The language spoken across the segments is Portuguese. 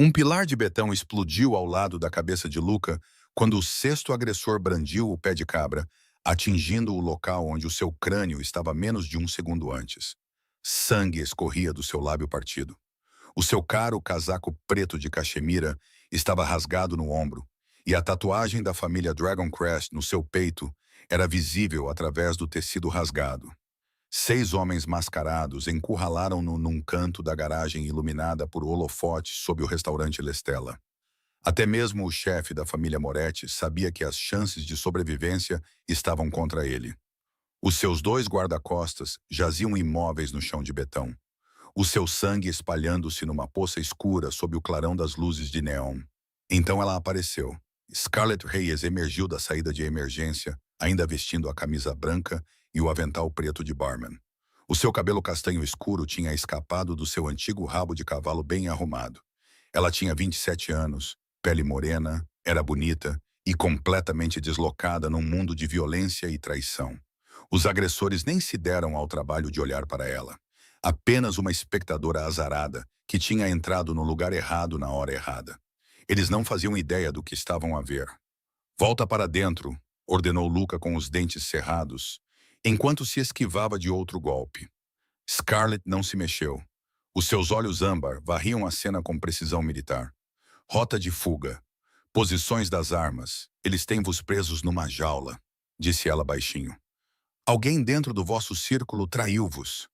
Um pilar de betão explodiu ao lado da cabeça de Luca quando o sexto agressor brandiu o pé de cabra, atingindo o local onde o seu crânio estava menos de um segundo antes. Sangue escorria do seu lábio partido. O seu caro casaco preto de cachemira estava rasgado no ombro, e a tatuagem da família Dragoncrest no seu peito era visível através do tecido rasgado. 6 homens mascarados encurralaram-no num canto da garagem iluminada por holofotes sob o restaurante Lestella. Até mesmo o chefe da família Moretti sabia que as chances de sobrevivência estavam contra ele. Os seus 2 guarda-costas jaziam imóveis no chão de betão, o seu sangue espalhando-se numa poça escura sob o clarão das luzes de neon. Então ela apareceu. Scarlett Reyes emergiu da saída de emergência, ainda vestindo a camisa branca e o avental preto de barman. O seu cabelo castanho escuro tinha escapado do seu antigo rabo de cavalo bem arrumado. Ela tinha 27 anos, pele morena, era bonita e completamente deslocada num mundo de violência e traição. Os agressores nem se deram ao trabalho de olhar para ela. Apenas uma espectadora azarada que tinha entrado no lugar errado na hora errada. Eles não faziam ideia do que estavam a ver. Volta para dentro, ordenou Luca com os dentes cerrados, enquanto se esquivava de outro golpe. Scarlett não se mexeu. Os seus olhos âmbar varriam a cena com precisão militar. Rota de fuga. Posições das armas. Eles têm-vos presos numa jaula, disse ela baixinho. Alguém dentro do vosso círculo traiu-vos.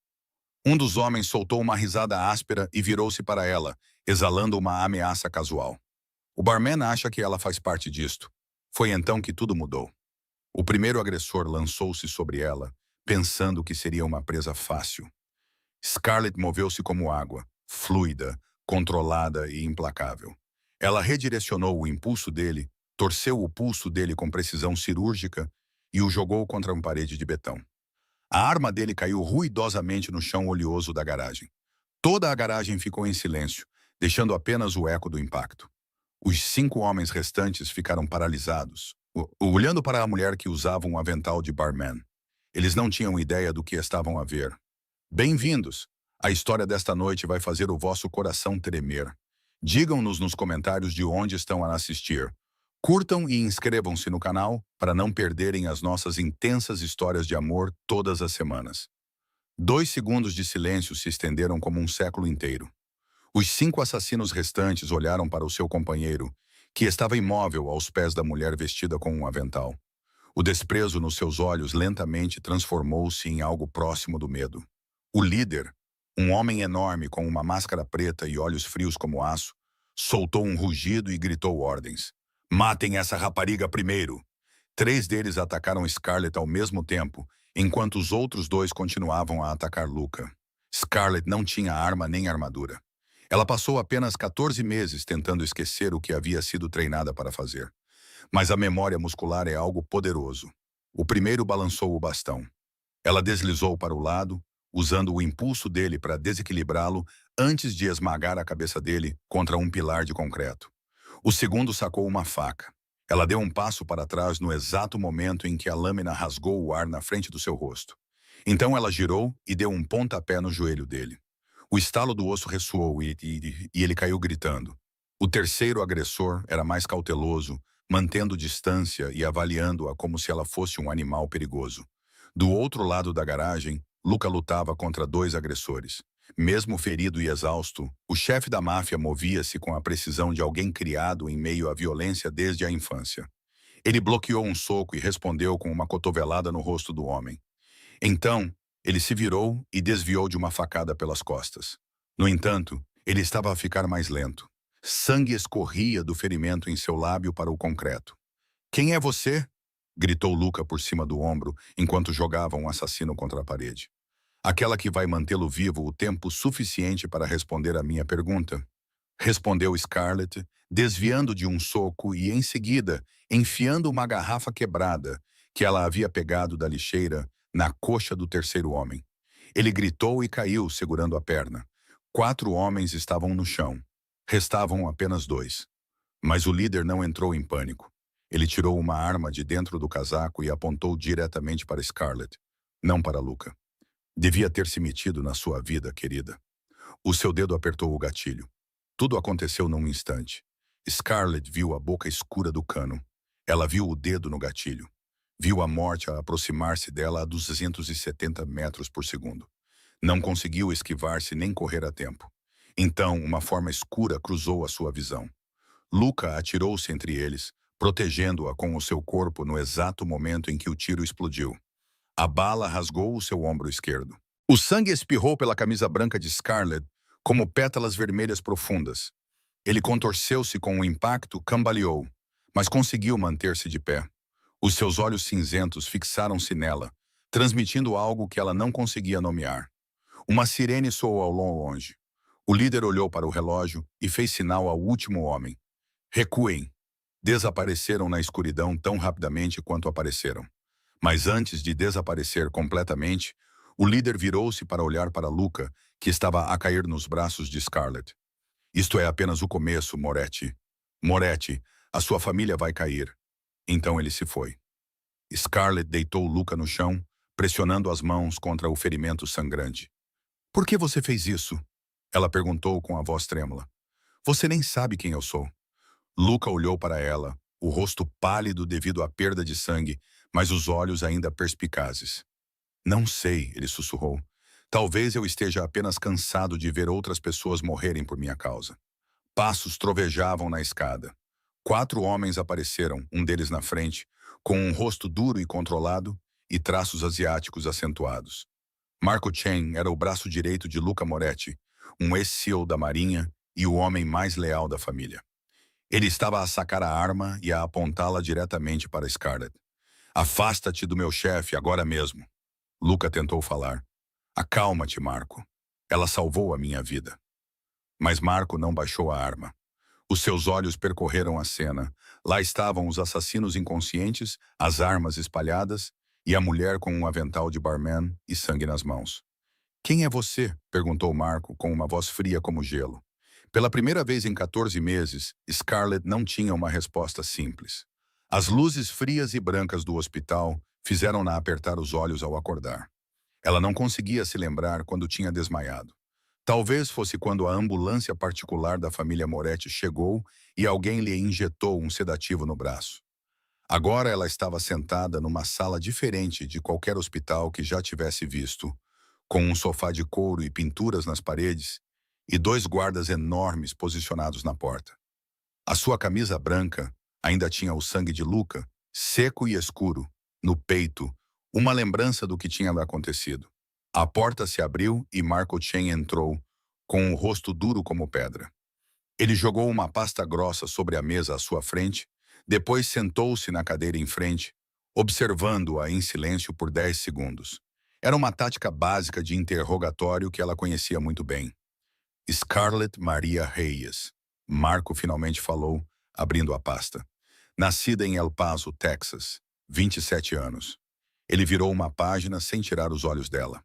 Um dos homens soltou uma risada áspera e virou-se para ela, exalando uma ameaça casual. O barman acha que ela faz parte disto. Foi então que tudo mudou. O primeiro agressor lançou-se sobre ela, pensando que seria uma presa fácil. Scarlett moveu-se como água, fluida, controlada e implacável. Ela redirecionou o impulso dele, torceu o pulso dele com precisão cirúrgica e o jogou contra uma parede de betão. A arma dele caiu ruidosamente no chão oleoso da garagem. Toda a garagem ficou em silêncio, deixando apenas o eco do impacto. Os 5 homens restantes ficaram paralisados, olhando para a mulher que usava um avental de barman. Eles não tinham ideia do que estavam a ver. Bem-vindos! A história desta noite vai fazer o vosso coração tremer. Digam-nos nos comentários de onde estão a assistir. Curtam e inscrevam-se no canal para não perderem as nossas intensas histórias de amor todas as semanas. 2 segundos de silêncio se estenderam como um século inteiro. Os 5 assassinos restantes olharam para o seu companheiro, que estava imóvel aos pés da mulher vestida com um avental. O desprezo nos seus olhos lentamente transformou-se em algo próximo do medo. O líder, um homem enorme com uma máscara preta e olhos frios como aço, soltou um rugido e gritou ordens. Matem essa rapariga primeiro! 3 deles atacaram Scarlett ao mesmo tempo, enquanto os outros 2 continuavam a atacar Luca. Scarlett não tinha arma nem armadura. Ela passou apenas 14 meses tentando esquecer o que havia sido treinada para fazer. Mas a memória muscular é algo poderoso. O primeiro balançou o bastão. Ela deslizou para o lado, usando o impulso dele para desequilibrá-lo antes de esmagar a cabeça dele contra um pilar de concreto. O segundo sacou uma faca. Ela deu um passo para trás no exato momento em que a lâmina rasgou o ar na frente do seu rosto. Então ela girou e deu um pontapé no joelho dele. O estalo do osso ressoou e ele caiu gritando. O terceiro agressor era mais cauteloso, mantendo distância e avaliando-a como se ela fosse um animal perigoso. Do outro lado da garagem, Luca lutava contra 2 agressores. Mesmo ferido e exausto, o chefe da máfia movia-se com a precisão de alguém criado em meio à violência desde a infância. Ele bloqueou um soco e respondeu com uma cotovelada no rosto do homem. Então, ele se virou e desviou de uma facada pelas costas. No entanto, ele estava a ficar mais lento. Sangue escorria do ferimento em seu lábio para o concreto. Quem é você? Gritou Luca por cima do ombro, enquanto jogava um assassino contra a parede. Aquela que vai mantê-lo vivo o tempo suficiente para responder a minha pergunta. Respondeu Scarlett, desviando de um soco e, em seguida, enfiando uma garrafa quebrada, que ela havia pegado da lixeira, na coxa do terceiro homem. Ele gritou e caiu, segurando a perna. 4 homens estavam no chão. Restavam apenas 2. Mas o líder não entrou em pânico. Ele tirou uma arma de dentro do casaco e apontou diretamente para Scarlett, não para Luca. Devia ter se metido na sua vida, querida. O seu dedo apertou o gatilho. Tudo aconteceu num instante. Scarlett viu a boca escura do cano. Ela viu o dedo no gatilho. Viu a morte a aproximar-se dela a 270 metros por segundo. Não conseguiu esquivar-se nem correr a tempo. Então, uma forma escura cruzou a sua visão. Luca atirou-se entre eles, protegendo-a com o seu corpo no exato momento em que o tiro explodiu. A bala rasgou o seu ombro esquerdo. O sangue espirrou pela camisa branca de Scarlett como pétalas vermelhas profundas. Ele contorceu-se com o impacto, cambaleou, mas conseguiu manter-se de pé. Os seus olhos cinzentos fixaram-se nela, transmitindo algo que ela não conseguia nomear. Uma sirene soou ao longe. O líder olhou para o relógio e fez sinal ao último homem. Recuem. Desapareceram na escuridão tão rapidamente quanto apareceram. Mas antes de desaparecer completamente, o líder virou-se para olhar para Luca, que estava a cair nos braços de Scarlett. Isto é apenas o começo, Moretti. Moretti, a sua família vai cair. Então ele se foi. Scarlett deitou Luca no chão, pressionando as mãos contra o ferimento sangrante. Por que você fez isso? Ela perguntou com a voz trêmula. Você nem sabe quem eu sou. Luca olhou para ela, o rosto pálido devido à perda de sangue, mas os olhos ainda perspicazes. Não sei, ele sussurrou. Talvez eu esteja apenas cansado de ver outras pessoas morrerem por minha causa. Passos trovejavam na escada. 4 homens apareceram, um deles na frente, com um rosto duro e controlado e traços asiáticos acentuados. Marco Chen era o braço direito de Luca Moretti, um ex-SEAL da Marinha e o homem mais leal da família. Ele estava a sacar a arma e a apontá-la diretamente para Scarlett. Afasta-te do meu chefe agora mesmo. Luca tentou falar. Acalma-te, Marco. Ela salvou a minha vida. Mas Marco não baixou a arma. Os seus olhos percorreram a cena. Lá estavam os assassinos inconscientes, as armas espalhadas e a mulher com um avental de barman e sangue nas mãos. Quem é você? Perguntou Marco com uma voz fria como gelo. Pela primeira vez em 14 meses, Scarlett não tinha uma resposta simples. As luzes frias e brancas do hospital fizeram-na apertar os olhos ao acordar. Ela não conseguia se lembrar quando tinha desmaiado. Talvez fosse quando a ambulância particular da família Moretti chegou e alguém lhe injetou um sedativo no braço. Agora ela estava sentada numa sala diferente de qualquer hospital que já tivesse visto, com um sofá de couro e pinturas nas paredes e 2 guardas enormes posicionados na porta. A sua camisa branca ainda tinha o sangue de Luca, seco e escuro, no peito, uma lembrança do que tinha acontecido. A porta se abriu e Marco Chen entrou, com o rosto duro como pedra. Ele jogou uma pasta grossa sobre a mesa à sua frente, depois sentou-se na cadeira em frente, observando-a em silêncio por 10 segundos. Era uma tática básica de interrogatório que ela conhecia muito bem. Scarlett Maria Reyes. Marco finalmente falou, abrindo a pasta. Nascida em El Paso, Texas, 27 anos. Ele virou uma página sem tirar os olhos dela.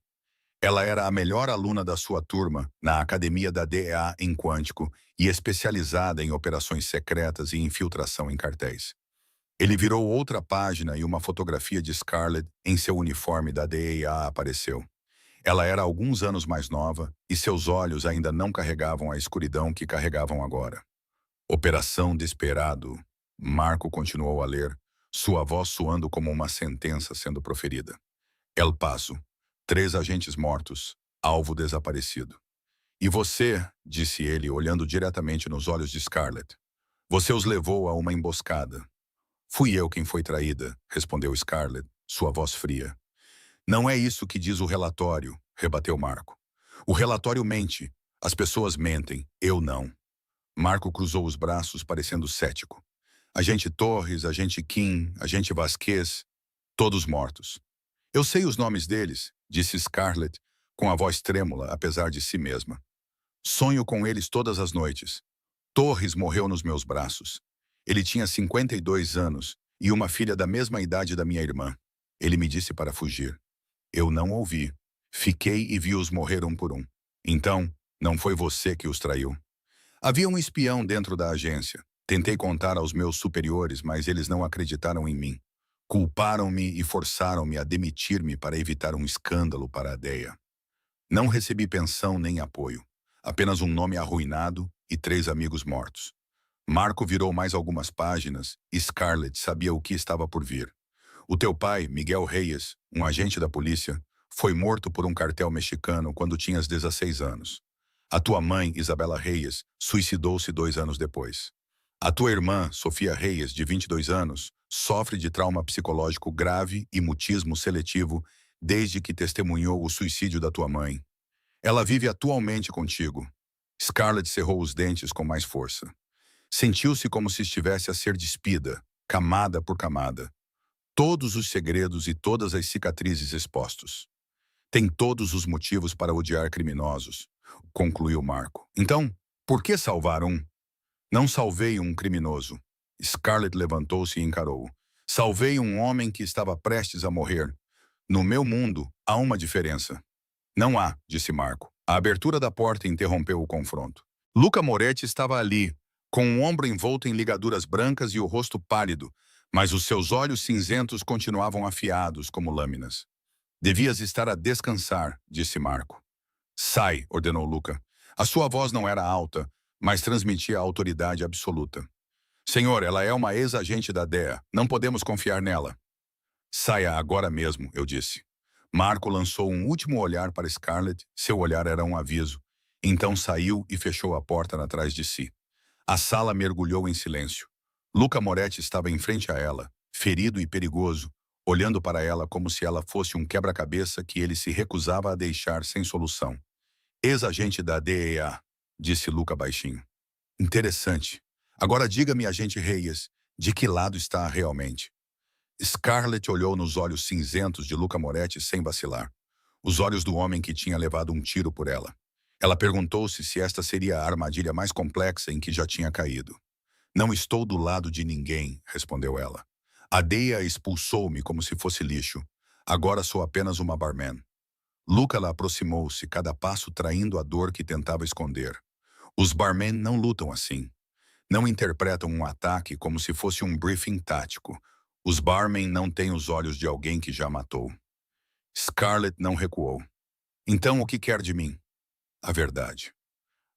Ela era a melhor aluna da sua turma na academia da DEA em Quântico e especializada em operações secretas e infiltração em cartéis. Ele virou outra página e uma fotografia de Scarlett em seu uniforme da DEA apareceu. Ela era alguns anos mais nova e seus olhos ainda não carregavam a escuridão que carregavam agora. Operação Desperado. Marco continuou a ler, sua voz soando como uma sentença sendo proferida. El Paso. 3 agentes mortos, alvo desaparecido. E você, disse ele, olhando diretamente nos olhos de Scarlett. Você os levou a uma emboscada. Fui eu quem foi traída, respondeu Scarlett, sua voz fria. Não é isso que diz o relatório, rebateu Marco. O relatório mente. As pessoas mentem, eu não. Marco cruzou os braços, parecendo cético. Agente Torres, agente Kim, agente Vasquez, todos mortos. Eu sei os nomes deles, disse Scarlett, com a voz trêmula, apesar de si mesma. Sonho com eles todas as noites. Torres morreu nos meus braços. Ele tinha 52 anos e uma filha da mesma idade da minha irmã. Ele me disse para fugir. Eu não ouvi. Fiquei e vi-os morrer um por um. Então, não foi você que os traiu. Havia um espião dentro da agência. Tentei contar aos meus superiores, mas eles não acreditaram em mim. Culparam-me e forçaram-me a demitir-me para evitar um escândalo para a DEA. Não recebi pensão nem apoio. Apenas um nome arruinado e 3 amigos mortos. Marco virou mais algumas páginas e Scarlett sabia o que estava por vir. O teu pai, Miguel Reyes, um agente da polícia, foi morto por um cartel mexicano quando tinhas 16 anos. A tua mãe, Isabela Reyes, suicidou-se 2 anos depois. A tua irmã, Sofia Reyes, de 22 anos, sofre de trauma psicológico grave e mutismo seletivo desde que testemunhou o suicídio da tua mãe. Ela vive atualmente contigo. Scarlett cerrou os dentes com mais força. Sentiu-se como se estivesse a ser despida, camada por camada. Todos os segredos e todas as cicatrizes expostos. Tem todos os motivos para odiar criminosos, concluiu Marco. Então, por que salvar um? Não salvei um criminoso. Scarlett levantou-se e encarou-o. Salvei um homem que estava prestes a morrer. No meu mundo, há uma diferença. Não há, disse Marco. A abertura da porta interrompeu o confronto. Luca Moretti estava ali, com o ombro envolto em ligaduras brancas e o rosto pálido, mas os seus olhos cinzentos continuavam afiados como lâminas. Devias estar a descansar, disse Marco. Sai, ordenou Luca. A sua voz não era alta, mas transmitia autoridade absoluta. Senhor, ela é uma ex-agente da DEA. Não podemos confiar nela. Saia agora mesmo, eu disse. Marco lançou um último olhar para Scarlett. Seu olhar era um aviso. Então saiu e fechou a porta atrás de si. A sala mergulhou em silêncio. Luca Moretti estava em frente a ela, ferido e perigoso, olhando para ela como se ela fosse um quebra-cabeça que ele se recusava a deixar sem solução. Ex-agente da DEA, disse Luca baixinho. Interessante. Agora diga-me, agente Reyes, de que lado está realmente? Scarlett olhou nos olhos cinzentos de Luca Moretti sem vacilar. Os olhos do homem que tinha levado um tiro por ela. Ela perguntou-se se esta seria a armadilha mais complexa em que já tinha caído. Não estou do lado de ninguém, respondeu ela. A DEA expulsou-me como se fosse lixo. Agora sou apenas uma barman. Luca la aproximou-se, cada passo traindo a dor que tentava esconder. Os barmen não lutam assim. Não interpretam um ataque como se fosse um briefing tático. Os barmen não têm os olhos de alguém que já matou. Scarlett não recuou. Então o que quer de mim? A verdade.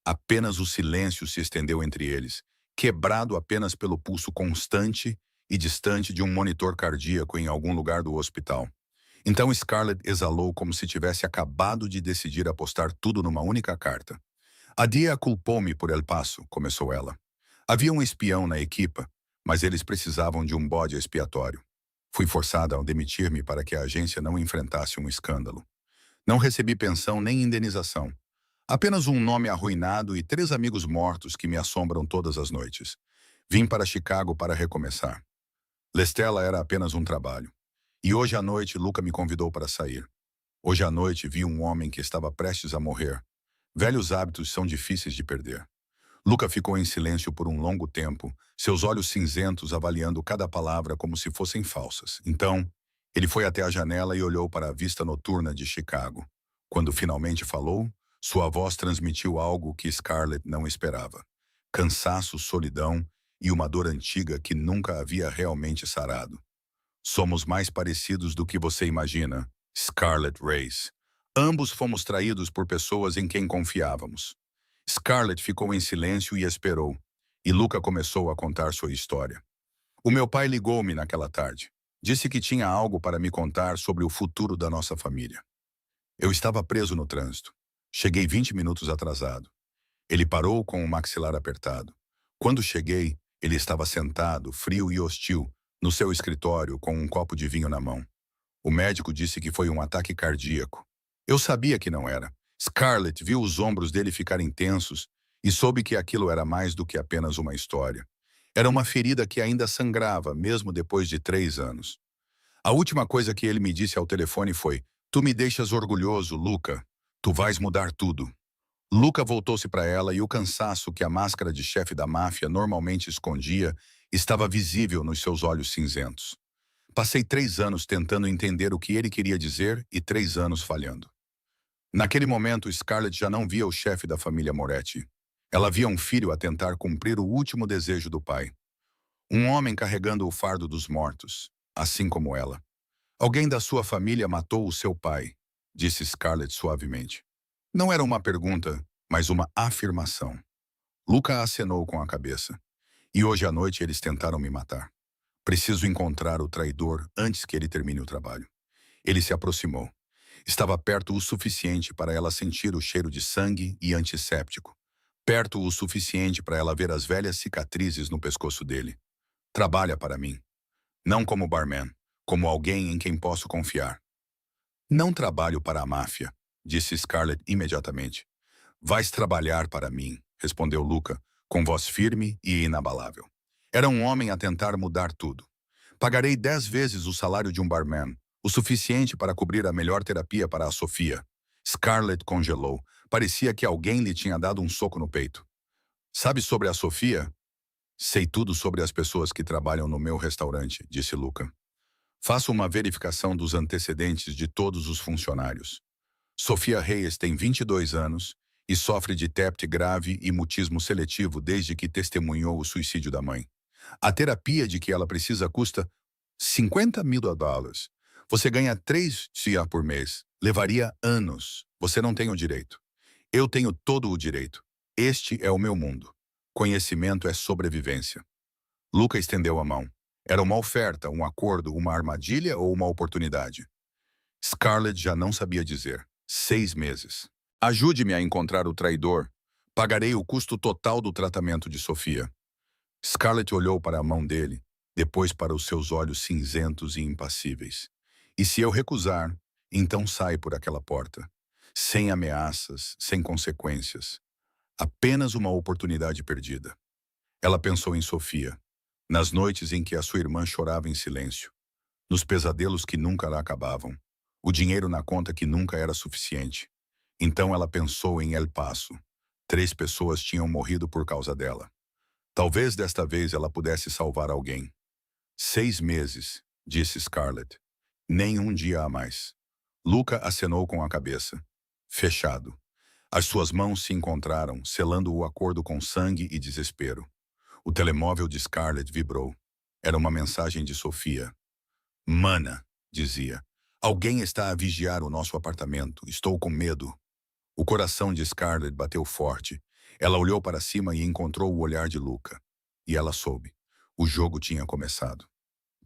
Apenas o silêncio se estendeu entre eles, quebrado apenas pelo pulso constante e distante de um monitor cardíaco em algum lugar do hospital. Então Scarlett exalou como se tivesse acabado de decidir apostar tudo numa única carta. A DEA culpou-me por El Paso, começou ela. Havia um espião na equipa, mas eles precisavam de um bode expiatório. Fui forçada a demitir-me para que a agência não enfrentasse um escândalo. Não recebi pensão nem indenização. Apenas um nome arruinado e 3 amigos mortos que me assombram todas as noites. Vim para Chicago para recomeçar. Lestela era apenas um trabalho. E hoje à noite Luca me convidou para sair. Hoje à noite vi um homem que estava prestes a morrer. Velhos hábitos são difíceis de perder. Luca ficou em silêncio por um longo tempo, seus olhos cinzentos avaliando cada palavra como se fossem falsas. Então, ele foi até a janela e olhou para a vista noturna de Chicago. Quando finalmente falou, sua voz transmitiu algo que Scarlett não esperava. Cansaço, solidão e uma dor antiga que nunca havia realmente sarado. Somos mais parecidos do que você imagina, Scarlett Reyes. Ambos fomos traídos por pessoas em quem confiávamos. Scarlett ficou em silêncio e esperou, e Luca começou a contar sua história. O meu pai ligou-me naquela tarde. Disse que tinha algo para me contar sobre o futuro da nossa família. Eu estava preso no trânsito. Cheguei 20 minutos atrasado. Ele parou com o maxilar apertado. Quando cheguei, ele estava sentado, frio e hostil, no seu escritório com um copo de vinho na mão. O médico disse que foi um ataque cardíaco. Eu sabia que não era. Scarlett viu os ombros dele ficarem tensos e soube que aquilo era mais do que apenas uma história. Era uma ferida que ainda sangrava, mesmo depois de 3 anos. A última coisa que ele me disse ao telefone foi: "Tu me deixas orgulhoso, Luca. Tu vais mudar tudo." Luca voltou-se para ela e o cansaço que a máscara de chefe da máfia normalmente escondia estava visível nos seus olhos cinzentos. Passei 3 anos tentando entender o que ele queria dizer e 3 anos falhando. Naquele momento, Scarlett já não via o chefe da família Moretti. Ela via um filho a tentar cumprir o último desejo do pai. Um homem carregando o fardo dos mortos, assim como ela. Alguém da sua família matou o seu pai, disse Scarlett suavemente. Não era uma pergunta, mas uma afirmação. Luca acenou com a cabeça. E hoje à noite eles tentaram me matar. Preciso encontrar o traidor antes que ele termine o trabalho. Ele se aproximou. Estava perto o suficiente para ela sentir o cheiro de sangue e antisséptico. Perto o suficiente para ela ver as velhas cicatrizes no pescoço dele. Trabalha para mim. Não como barman, como alguém em quem posso confiar. Não trabalho para a máfia, disse Scarlett imediatamente. Vais trabalhar para mim, respondeu Luca, com voz firme e inabalável. Era um homem a tentar mudar tudo. Pagarei 10 vezes o salário de um barman, o suficiente para cobrir a melhor terapia para a Sofia. Scarlett congelou. Parecia que alguém lhe tinha dado um soco no peito. Sabe sobre a Sofia? Sei tudo sobre as pessoas que trabalham no meu restaurante, disse Luca. Faço uma verificação dos antecedentes de todos os funcionários. Sofia Reyes tem 22 anos e sofre de TEPT grave e mutismo seletivo desde que testemunhou o suicídio da mãe. A terapia de que ela precisa custa $50.000. Você ganha 3 CIA por mês. Levaria anos. Você não tem o direito. Eu tenho todo o direito. Este é o meu mundo. Conhecimento é sobrevivência. Luca estendeu a mão. Era uma oferta, um acordo, uma armadilha ou uma oportunidade? Scarlett já não sabia dizer. 6 meses. Ajude-me a encontrar o traidor. Pagarei o custo total do tratamento de Sofia. Scarlett olhou para a mão dele, depois para os seus olhos cinzentos e impassíveis. E se eu recusar, então sai por aquela porta. Sem ameaças, sem consequências. Apenas uma oportunidade perdida. Ela pensou em Sofia, nas noites em que a sua irmã chorava em silêncio, nos pesadelos que nunca lá acabavam, o dinheiro na conta que nunca era suficiente. Então ela pensou em El Paso. 3 pessoas tinham morrido por causa dela. Talvez desta vez ela pudesse salvar alguém. 6 meses, disse Scarlett. Nem um dia a mais. Luca acenou com a cabeça. Fechado. As suas mãos se encontraram, selando o acordo com sangue e desespero. O telemóvel de Scarlett vibrou. Era uma mensagem de Sofia. Mana, dizia. Alguém está a vigiar o nosso apartamento. Estou com medo. O coração de Scarlett bateu forte. Ela olhou para cima e encontrou o olhar de Luca. E ela soube. O jogo tinha começado.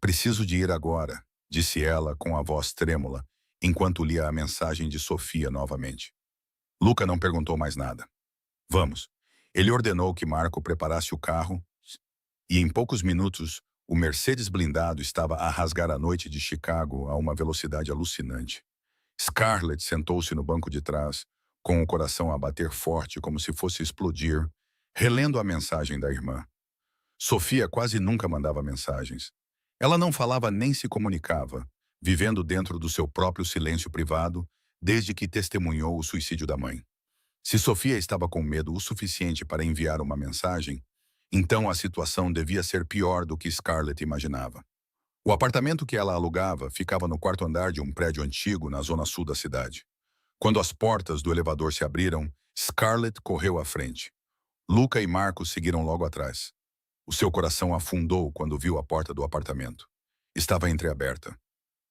Preciso de ir agora, disse ela com a voz trêmula, enquanto lia a mensagem de Sofia novamente. Luca não perguntou mais nada. Vamos. Ele ordenou que Marco preparasse o carro e em poucos minutos o Mercedes blindado estava a rasgar a noite de Chicago a uma velocidade alucinante. Scarlett sentou-se no banco de trás, com o coração a bater forte como se fosse explodir, relendo a mensagem da irmã. Sofia quase nunca mandava mensagens. Ela não falava nem se comunicava, vivendo dentro do seu próprio silêncio privado, desde que testemunhou o suicídio da mãe. Se Sofia estava com medo o suficiente para enviar uma mensagem, então a situação devia ser pior do que Scarlett imaginava. O apartamento que ela alugava ficava no 4º andar de um prédio antigo na zona sul da cidade. Quando as portas do elevador se abriram, Scarlett correu à frente. Luca e Marco seguiram logo atrás. O seu coração afundou quando viu a porta do apartamento. Estava entreaberta.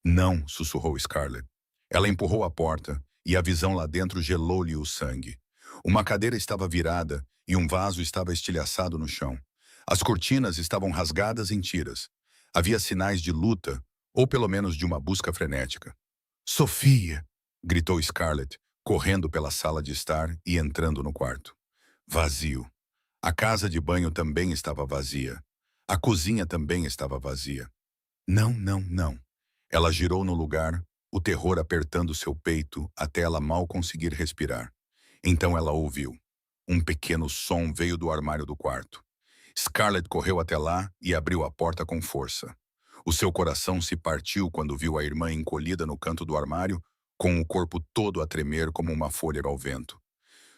Não, sussurrou Scarlett. Ela empurrou a porta e a visão lá dentro gelou-lhe o sangue. Uma cadeira estava virada e um vaso estava estilhaçado no chão. As cortinas estavam rasgadas em tiras. Havia sinais de luta, ou pelo menos de uma busca frenética. Sofia! Gritou Scarlett, correndo pela sala de estar e entrando no quarto. Vazio. A casa de banho também estava vazia. A cozinha também estava vazia. Não, não, não. Ela girou no lugar, o terror apertando seu peito até ela mal conseguir respirar. Então ela ouviu. Um pequeno som veio do armário do quarto. Scarlett correu até lá e abriu a porta com força. O seu coração se partiu quando viu a irmã encolhida no canto do armário, com o corpo todo a tremer como uma folha ao vento.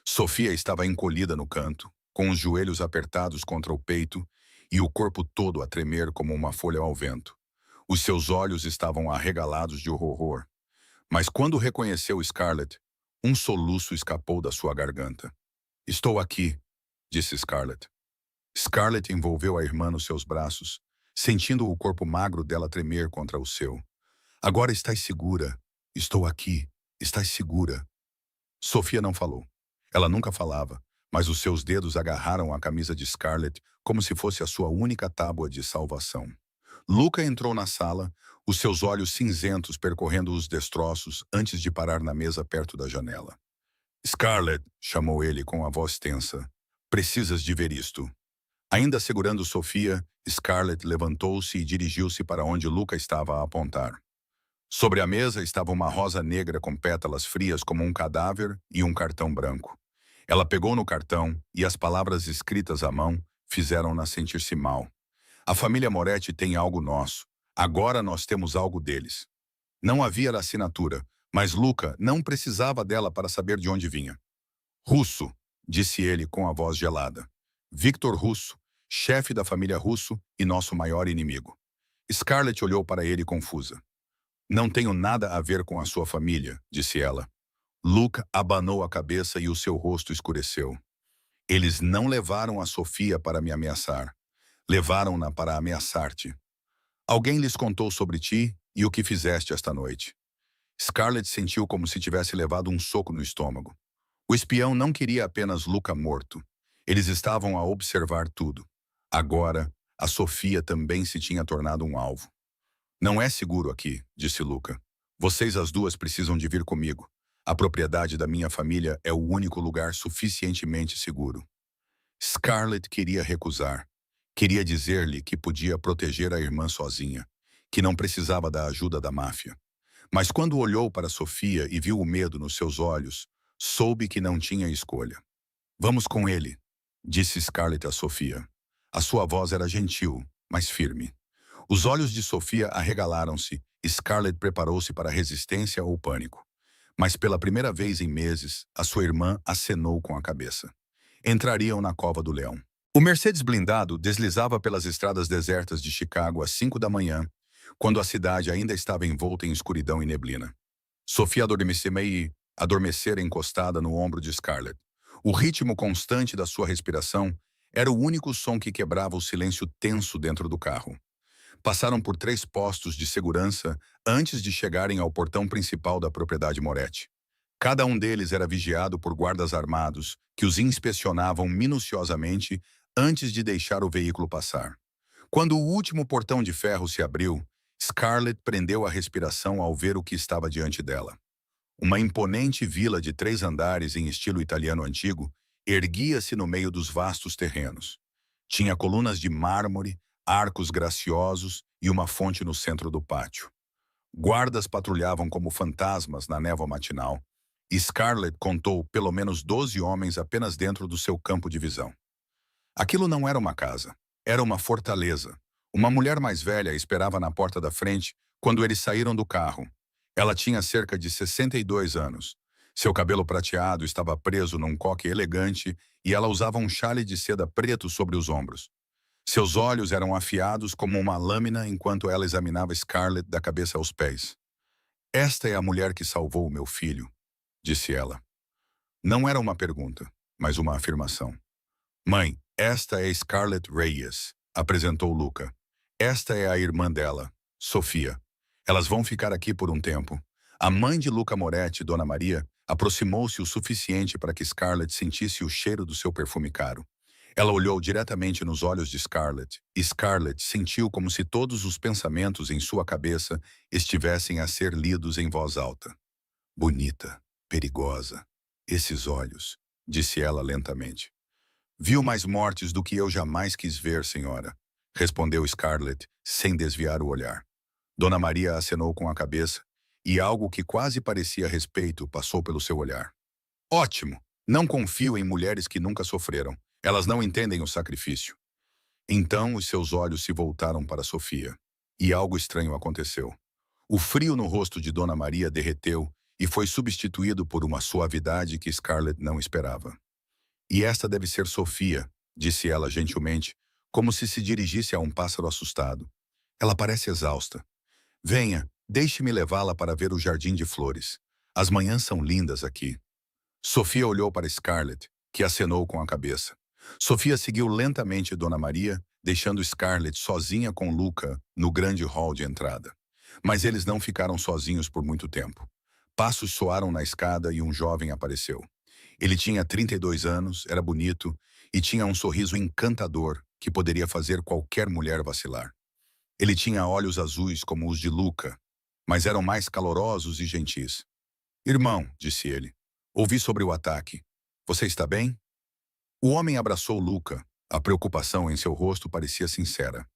Sofia estava encolhida no canto, com os joelhos apertados contra o peito e o corpo todo a tremer como uma folha ao vento. Os seus olhos estavam arregalados de horror. Mas quando reconheceu Scarlett, um soluço escapou da sua garganta. Estou aqui, disse Scarlett. Scarlett envolveu a irmã nos seus braços, sentindo o corpo magro dela tremer contra o seu. Agora estás segura. Estou aqui. Estás segura. Sofia não falou. Ela nunca falava, mas os seus dedos agarraram a camisa de Scarlett como se fosse a sua única tábua de salvação. Luca entrou na sala, os seus olhos cinzentos percorrendo os destroços antes de parar na mesa perto da janela. Scarlett, chamou ele com a voz tensa, precisas de ver isto. Ainda segurando Sofia, Scarlett levantou-se e dirigiu-se para onde Luca estava a apontar. Sobre a mesa estava uma rosa negra com pétalas frias como um cadáver e um cartão branco. Ela pegou no cartão e as palavras escritas à mão fizeram-na sentir-se mal. A família Moretti tem algo nosso. Agora nós temos algo deles. Não havia assinatura, mas Luca não precisava dela para saber de onde vinha. Russo, disse ele com a voz gelada. Victor Russo, chefe da família Russo e nosso maior inimigo. Scarlett olhou para ele confusa. Não tenho nada a ver com a sua família, disse ela. Luca abanou a cabeça e o seu rosto escureceu. Eles não levaram a Sofia para me ameaçar. Levaram-na para ameaçar-te. Alguém lhes contou sobre ti e o que fizeste esta noite. Scarlett sentiu como se tivesse levado um soco no estômago. O espião não queria apenas Luca morto. Eles estavam a observar tudo. Agora, a Sofia também se tinha tornado um alvo. Não é seguro aqui, disse Luca. Vocês as duas precisam de vir comigo. A propriedade da minha família é o único lugar suficientemente seguro. Scarlett queria recusar. Queria dizer-lhe que podia proteger a irmã sozinha, que não precisava da ajuda da máfia. Mas quando olhou para Sofia e viu o medo nos seus olhos, soube que não tinha escolha. Vamos com ele, disse Scarlett a Sofia. A sua voz era gentil, mas firme. Os olhos de Sofia arregalaram-se e Scarlett preparou-se para a resistência ou pânico. Mas pela primeira vez em meses, a sua irmã acenou com a cabeça. Entrariam na Cova do Leão. O Mercedes blindado deslizava pelas estradas desertas de Chicago às 5 da manhã, quando a cidade ainda estava envolta em escuridão e neblina. Sofia adormecera encostada no ombro de Scarlett. O ritmo constante da sua respiração era o único som que quebrava o silêncio tenso dentro do carro. Passaram por 3 postos de segurança antes de chegarem ao portão principal da propriedade Moretti. Cada um deles era vigiado por guardas armados que os inspecionavam minuciosamente antes de deixar o veículo passar. Quando o último portão de ferro se abriu, Scarlett prendeu a respiração ao ver o que estava diante dela. Uma imponente vila de 3 andares em estilo italiano antigo erguia-se no meio dos vastos terrenos. Tinha colunas de mármore, arcos graciosos e uma fonte no centro do pátio. Guardas patrulhavam como fantasmas na névoa matinal, e Scarlett contou pelo menos 12 homens apenas dentro do seu campo de visão. Aquilo não era uma casa, era uma fortaleza. Uma mulher mais velha esperava na porta da frente quando eles saíram do carro. Ela tinha cerca de 62 anos. Seu cabelo prateado estava preso num coque elegante e ela usava um chale de seda preto sobre os ombros. Seus olhos eram afiados como uma lâmina enquanto ela examinava Scarlett da cabeça aos pés. Esta é a mulher que salvou o meu filho, disse ela. Não era uma pergunta, mas uma afirmação. Mãe, esta é Scarlett Reyes, apresentou Luca. Esta é a irmã dela, Sofia. Elas vão ficar aqui por um tempo. A mãe de Luca Moretti, Dona Maria, aproximou-se o suficiente para que Scarlett sentisse o cheiro do seu perfume caro. Ela olhou diretamente nos olhos de Scarlett, e Scarlett sentiu como se todos os pensamentos em sua cabeça estivessem a ser lidos em voz alta. Bonita, perigosa, esses olhos, disse ela lentamente. Viu mais mortes do que eu jamais quis ver, senhora, respondeu Scarlett, sem desviar o olhar. Dona Maria acenou com a cabeça, e algo que quase parecia respeito passou pelo seu olhar. Ótimo! Não confio em mulheres que nunca sofreram. Elas não entendem o sacrifício. Então os seus olhos se voltaram para Sofia, e algo estranho aconteceu. O frio no rosto de Dona Maria derreteu e foi substituído por uma suavidade que Scarlett não esperava. E esta deve ser Sofia, disse ela gentilmente, como se dirigisse a um pássaro assustado. Ela parece exausta. Venha, deixe-me levá-la para ver o jardim de flores. As manhãs são lindas aqui. Sofia olhou para Scarlett, que acenou com a cabeça. Sofia seguiu lentamente Dona Maria, deixando Scarlett sozinha com Luca no grande hall de entrada. Mas eles não ficaram sozinhos por muito tempo. Passos soaram na escada e um jovem apareceu. Ele tinha 32 anos, era bonito e tinha um sorriso encantador que poderia fazer qualquer mulher vacilar. Ele tinha olhos azuis como os de Luca, mas eram mais calorosos e gentis. Irmão, disse ele, ouvi sobre o ataque. Você está bem? O homem abraçou Luca. A preocupação em seu rosto parecia sincera.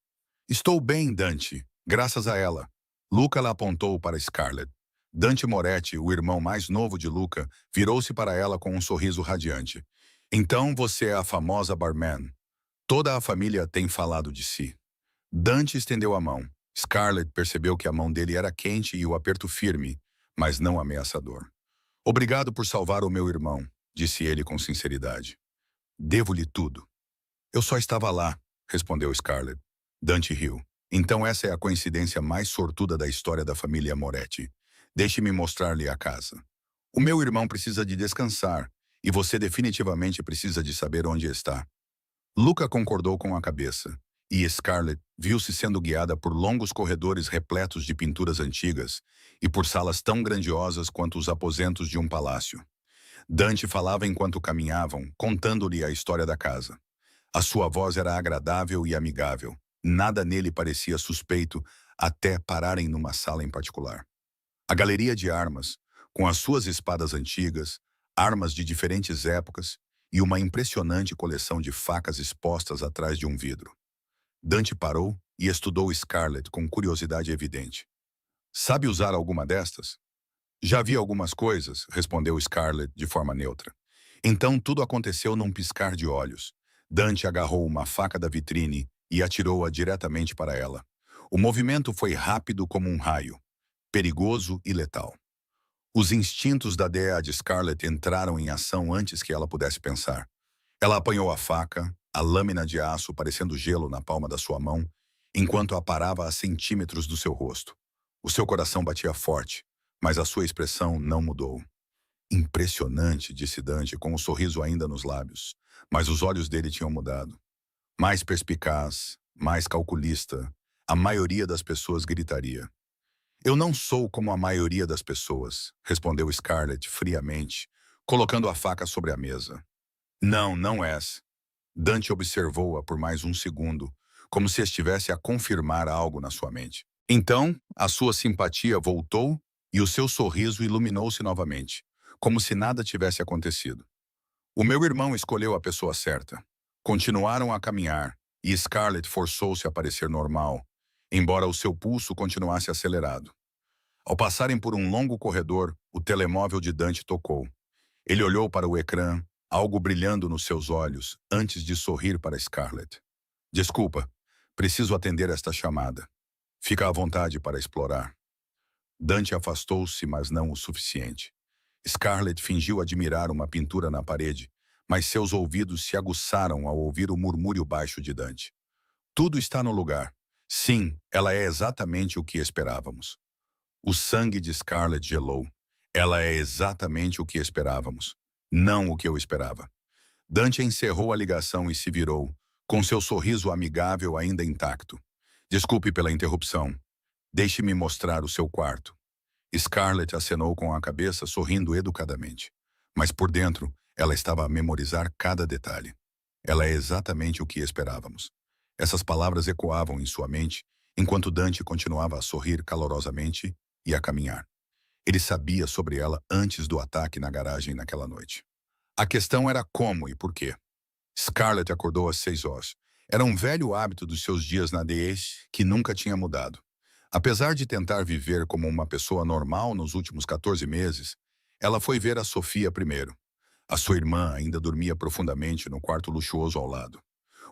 Estou bem, Dante, graças a ela. Luca la apontou para Scarlett. Dante Moretti, o irmão mais novo de Luca, virou-se para ela com um sorriso radiante. Então você é a famosa barman. Toda a família tem falado de si. Dante estendeu a mão. Scarlett percebeu que a mão dele era quente e o aperto firme, mas não ameaçador. Obrigado por salvar o meu irmão, disse ele com sinceridade. Devo-lhe tudo. Eu só estava lá, respondeu Scarlett. Dante riu. Então essa é a coincidência mais sortuda da história da família Moretti. Deixe-me mostrar-lhe a casa. O meu irmão precisa de descansar, e você definitivamente precisa de saber onde está. Luca concordou com a cabeça, e Scarlett viu-se sendo guiada por longos corredores repletos de pinturas antigas e por salas tão grandiosas quanto os aposentos de um palácio. Dante falava enquanto caminhavam, contando-lhe a história da casa. A sua voz era agradável e amigável. Nada nele parecia suspeito até pararem numa sala em particular. A galeria de armas, com as suas espadas antigas, armas de diferentes épocas e uma impressionante coleção de facas expostas atrás de um vidro. Dante parou e estudou Scarlett com curiosidade evidente. Sabe usar alguma destas? Já vi algumas coisas, respondeu Scarlett de forma neutra. Então tudo aconteceu num piscar de olhos. Dante agarrou uma faca da vitrine e atirou-a diretamente para ela. O movimento foi rápido como um raio, perigoso e letal. Os instintos da dea de Scarlett entraram em ação antes que ela pudesse pensar. Ela apanhou a faca, a lâmina de aço parecendo gelo na palma da sua mão, enquanto a parava a centímetros do seu rosto. O seu coração batia forte, mas a sua expressão não mudou. Impressionante, disse Dante, com um sorriso ainda nos lábios, mas os olhos dele tinham mudado. Mais perspicaz, mais calculista, a maioria das pessoas gritaria. Eu não sou como a maioria das pessoas, respondeu Scarlett friamente, colocando a faca sobre a mesa. Não, não és. Dante observou-a por mais um segundo, como se estivesse a confirmar algo na sua mente. Então, a sua simpatia voltou e o seu sorriso iluminou-se novamente, como se nada tivesse acontecido. O meu irmão escolheu a pessoa certa. Continuaram a caminhar, e Scarlett forçou-se a parecer normal, embora o seu pulso continuasse acelerado. Ao passarem por um longo corredor, o telemóvel de Dante tocou. Ele olhou para o ecrã, algo brilhando nos seus olhos, antes de sorrir para Scarlett. Desculpa, preciso atender esta chamada. Fica à vontade para explorar. Dante afastou-se, mas não o suficiente. Scarlett fingiu admirar uma pintura na parede, mas seus ouvidos se aguçaram ao ouvir o murmúrio baixo de Dante. Tudo está no lugar. Sim, ela é exatamente o que esperávamos. O sangue de Scarlett gelou. Ela é exatamente o que esperávamos. Não o que eu esperava. Dante encerrou a ligação e se virou, com seu sorriso amigável ainda intacto. Desculpe pela interrupção. Deixe-me mostrar o seu quarto. Scarlett acenou com a cabeça, sorrindo educadamente. Mas por dentro, ela estava a memorizar cada detalhe. Ela é exatamente o que esperávamos. Essas palavras ecoavam em sua mente, enquanto Dante continuava a sorrir calorosamente e a caminhar. Ele sabia sobre ela antes do ataque na garagem naquela noite. A questão era como e por quê. Scarlett acordou às 6 horas. Era um velho hábito dos seus dias na DES que nunca tinha mudado. Apesar de tentar viver como uma pessoa normal nos últimos 14 meses, ela foi ver a Sofia primeiro. A sua irmã ainda dormia profundamente no quarto luxuoso ao lado.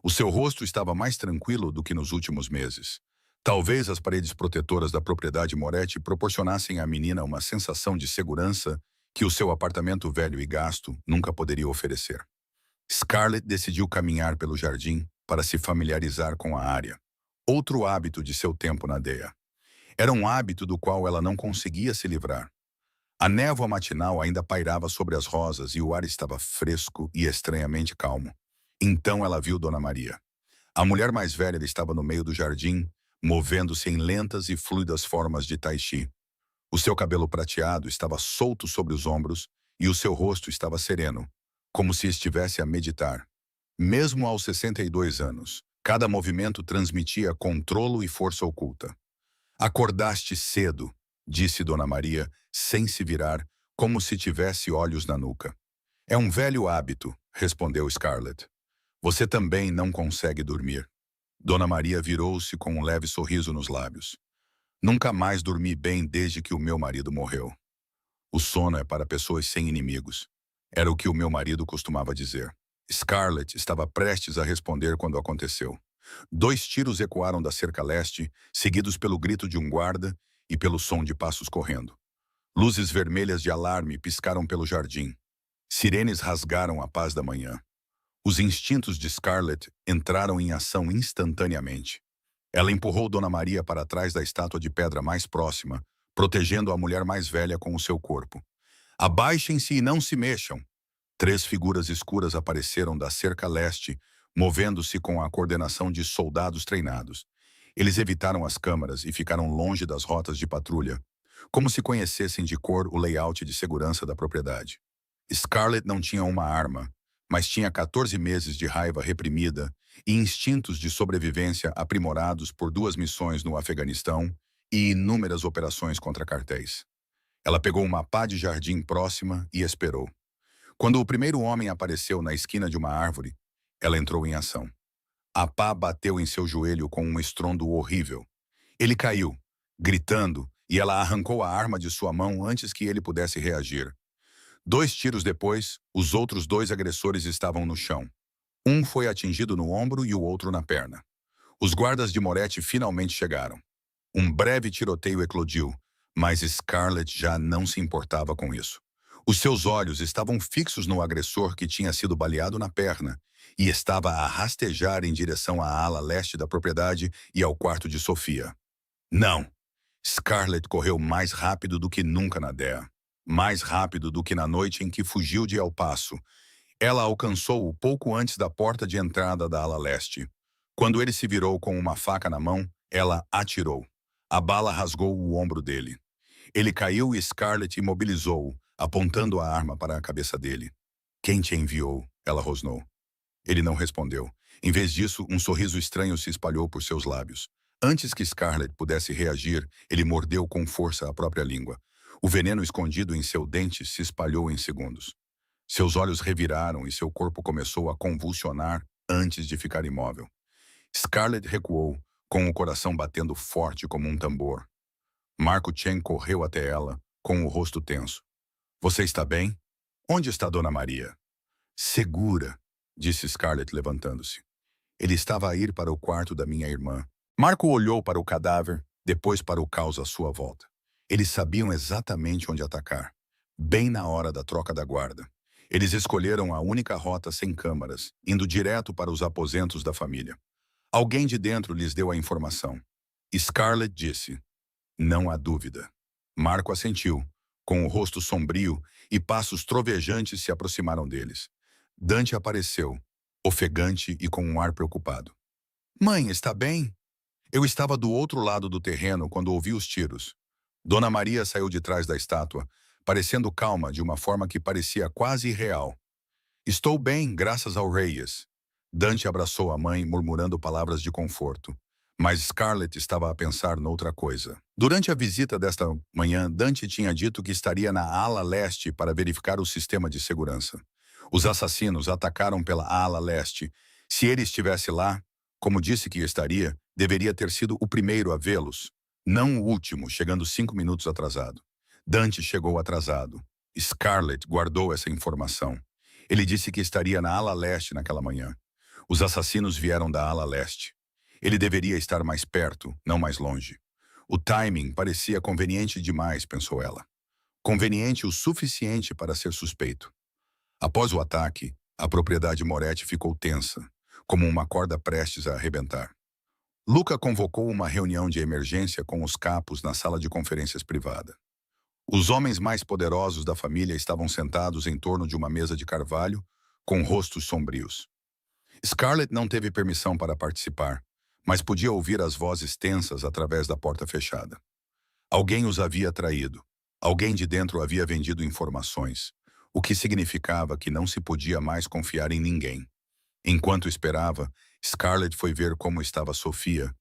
O seu rosto estava mais tranquilo do que nos últimos meses. Talvez as paredes protetoras da propriedade Moretti proporcionassem à menina uma sensação de segurança que o seu apartamento velho e gasto nunca poderia oferecer. Scarlett decidiu caminhar pelo jardim para se familiarizar com a área. Outro hábito de seu tempo na DEA. Era um hábito do qual ela não conseguia se livrar. A névoa matinal ainda pairava sobre as rosas e o ar estava fresco e estranhamente calmo. Então ela viu Dona Maria. A mulher mais velha estava no meio do jardim, movendo-se em lentas e fluidas formas de tai chi. O seu cabelo prateado estava solto sobre os ombros e o seu rosto estava sereno, como se estivesse a meditar. Mesmo aos 62 anos, cada movimento transmitia controlo e força oculta. Acordaste cedo, disse Dona Maria, sem se virar, como se tivesse olhos na nuca. É um velho hábito, respondeu Scarlett. Você também não consegue dormir. Dona Maria virou-se com um leve sorriso nos lábios. Nunca mais dormi bem desde que o meu marido morreu. O sono é para pessoas sem inimigos. Era o que o meu marido costumava dizer. Scarlett estava prestes a responder quando aconteceu. 2 tiros ecoaram da cerca leste, seguidos pelo grito de um guarda e pelo som de passos correndo. Luzes vermelhas de alarme piscaram pelo jardim. Sirenes rasgaram a paz da manhã. Os instintos de Scarlett entraram em ação instantaneamente. Ela empurrou Dona Maria para trás da estátua de pedra mais próxima, protegendo a mulher mais velha com o seu corpo. Abaixem-se e não se mexam. 3 figuras escuras apareceram da cerca leste, movendo-se com a coordenação de soldados treinados. Eles evitaram as câmaras e ficaram longe das rotas de patrulha, como se conhecessem de cor o layout de segurança da propriedade. Scarlett não tinha uma arma, mas tinha 14 meses de raiva reprimida e instintos de sobrevivência aprimorados por 2 missões no Afeganistão e inúmeras operações contra cartéis. Ela pegou uma pá de jardim próxima e esperou. Quando o primeiro homem apareceu na esquina de uma árvore, ela entrou em ação. A pá bateu em seu joelho com um estrondo horrível. Ele caiu, gritando, e ela arrancou a arma de sua mão antes que ele pudesse reagir. 2 tiros depois, os outros 2 agressores estavam no chão. Um foi atingido no ombro e o outro na perna. Os guardas de Moretti finalmente chegaram. Um breve tiroteio eclodiu, mas Scarlett já não se importava com isso. Os seus olhos estavam fixos no agressor que tinha sido baleado na perna e estava a rastejar em direção à ala leste da propriedade e ao quarto de Sofia. Não! Scarlett correu mais rápido do que nunca na DEA. Mais rápido do que na noite em que fugiu de El Paso. Ela alcançou-o pouco antes da porta de entrada da ala leste. Quando ele se virou com uma faca na mão, ela atirou. A bala rasgou o ombro dele. Ele caiu e Scarlett imobilizou-o, apontando a arma para a cabeça dele. Quem te enviou? Ela rosnou. Ele não respondeu. Em vez disso, um sorriso estranho se espalhou por seus lábios. Antes que Scarlett pudesse reagir, ele mordeu com força a própria língua. O veneno escondido em seu dente se espalhou em segundos. Seus olhos reviraram e seu corpo começou a convulsionar antes de ficar imóvel. Scarlett recuou, com o coração batendo forte como um tambor. Marco Chen correu até ela, com o rosto tenso. Você está bem? Onde está Dona Maria? Segura, disse Scarlett levantando-se. Ele estava a ir para o quarto da minha irmã. Marco olhou para o cadáver, depois para o caos à sua volta. Eles sabiam exatamente onde atacar, bem na hora da troca da guarda. Eles escolheram a única rota sem câmaras, indo direto para os aposentos da família. Alguém de dentro lhes deu a informação. Scarlett disse, não há dúvida. Marco assentiu, com o rosto sombrio, e passos trovejantes se aproximaram deles. Dante apareceu, ofegante e com um ar preocupado. Mãe, está bem? Eu estava do outro lado do terreno quando ouvi os tiros. Dona Maria saiu de trás da estátua, parecendo calma de uma forma que parecia quase irreal. Estou bem, graças ao Reyes. Dante abraçou a mãe, murmurando palavras de conforto. Mas Scarlett estava a pensar noutra coisa. Durante a visita desta manhã, Dante tinha dito que estaria na ala leste para verificar o sistema de segurança. Os assassinos atacaram pela ala leste. Se ele estivesse lá, como disse que estaria, deveria ter sido o primeiro a vê-los, não o último, chegando 5 minutos atrasado. Dante chegou atrasado. Scarlett guardou essa informação. Ele disse que estaria na ala leste naquela manhã. Os assassinos vieram da ala leste. Ele deveria estar mais perto, não mais longe. O timing parecia conveniente demais, pensou ela. Conveniente o suficiente para ser suspeito. Após o ataque, a propriedade Moretti ficou tensa, como uma corda prestes a arrebentar. Luca convocou uma reunião de emergência com os capos na sala de conferências privada. Os homens mais poderosos da família estavam sentados em torno de uma mesa de carvalho, com rostos sombrios. Scarlett não teve permissão para participar, mas podia ouvir as vozes tensas através da porta fechada. Alguém os havia traído. Alguém de dentro havia vendido informações. o que significava que não se podia mais confiar em ninguém. Enquanto esperava, Scarlett foi ver como estava Sofia,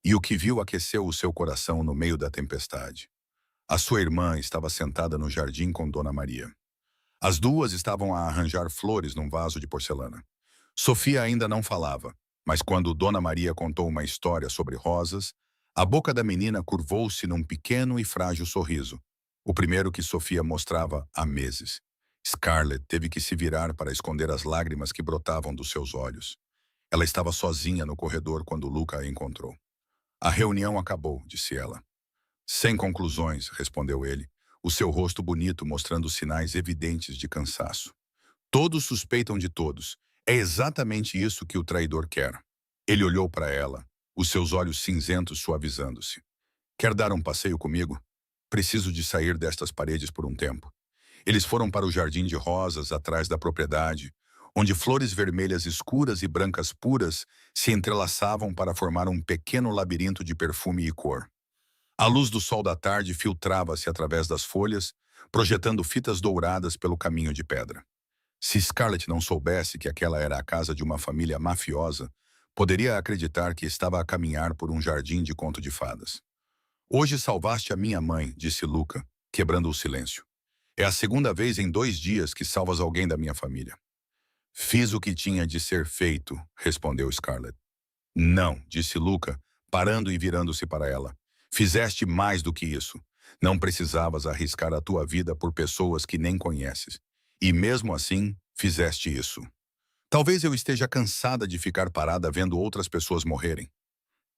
e o que viu aqueceu o seu coração no meio da tempestade. A sua irmã estava sentada no jardim com Dona Maria. As duas estavam a arranjar flores num vaso de porcelana. Sofia ainda não falava, mas quando Dona Maria contou uma história sobre rosas, a boca da menina curvou-se num pequeno e frágil sorriso, o primeiro que Sofia mostrava há meses. Scarlett teve que se virar para esconder as lágrimas que brotavam dos seus olhos. Ela estava sozinha no corredor quando Luca a encontrou. A reunião acabou, disse ela. Sem conclusões, respondeu ele, o seu rosto bonito mostrando sinais evidentes de cansaço. Todos suspeitam de todos. É exatamente isso que o traidor quer. Ele olhou para ela, os seus olhos cinzentos suavizando-se. Quer dar um passeio comigo? Preciso de sair destas paredes por um tempo. Eles foram para o jardim de rosas atrás da propriedade, onde flores vermelhas escuras e brancas puras se entrelaçavam para formar um pequeno labirinto de perfume e cor. A luz do sol da tarde filtrava-se através das folhas, projetando fitas douradas pelo caminho de pedra. Se Scarlett não soubesse que aquela era a casa de uma família mafiosa, poderia acreditar que estava a caminhar por um jardim de conto de fadas. Hoje salvaste a minha mãe, disse Luca, quebrando o silêncio. É a segunda vez em 2 dias que salvas alguém da minha família. Fiz o que tinha de ser feito, respondeu Scarlett. Não, disse Luca, parando e virando-se para ela. Fizeste mais do que isso. Não precisavas arriscar a tua vida por pessoas que nem conheces. E mesmo assim, fizeste isso. Talvez eu esteja cansada de ficar parada vendo outras pessoas morrerem.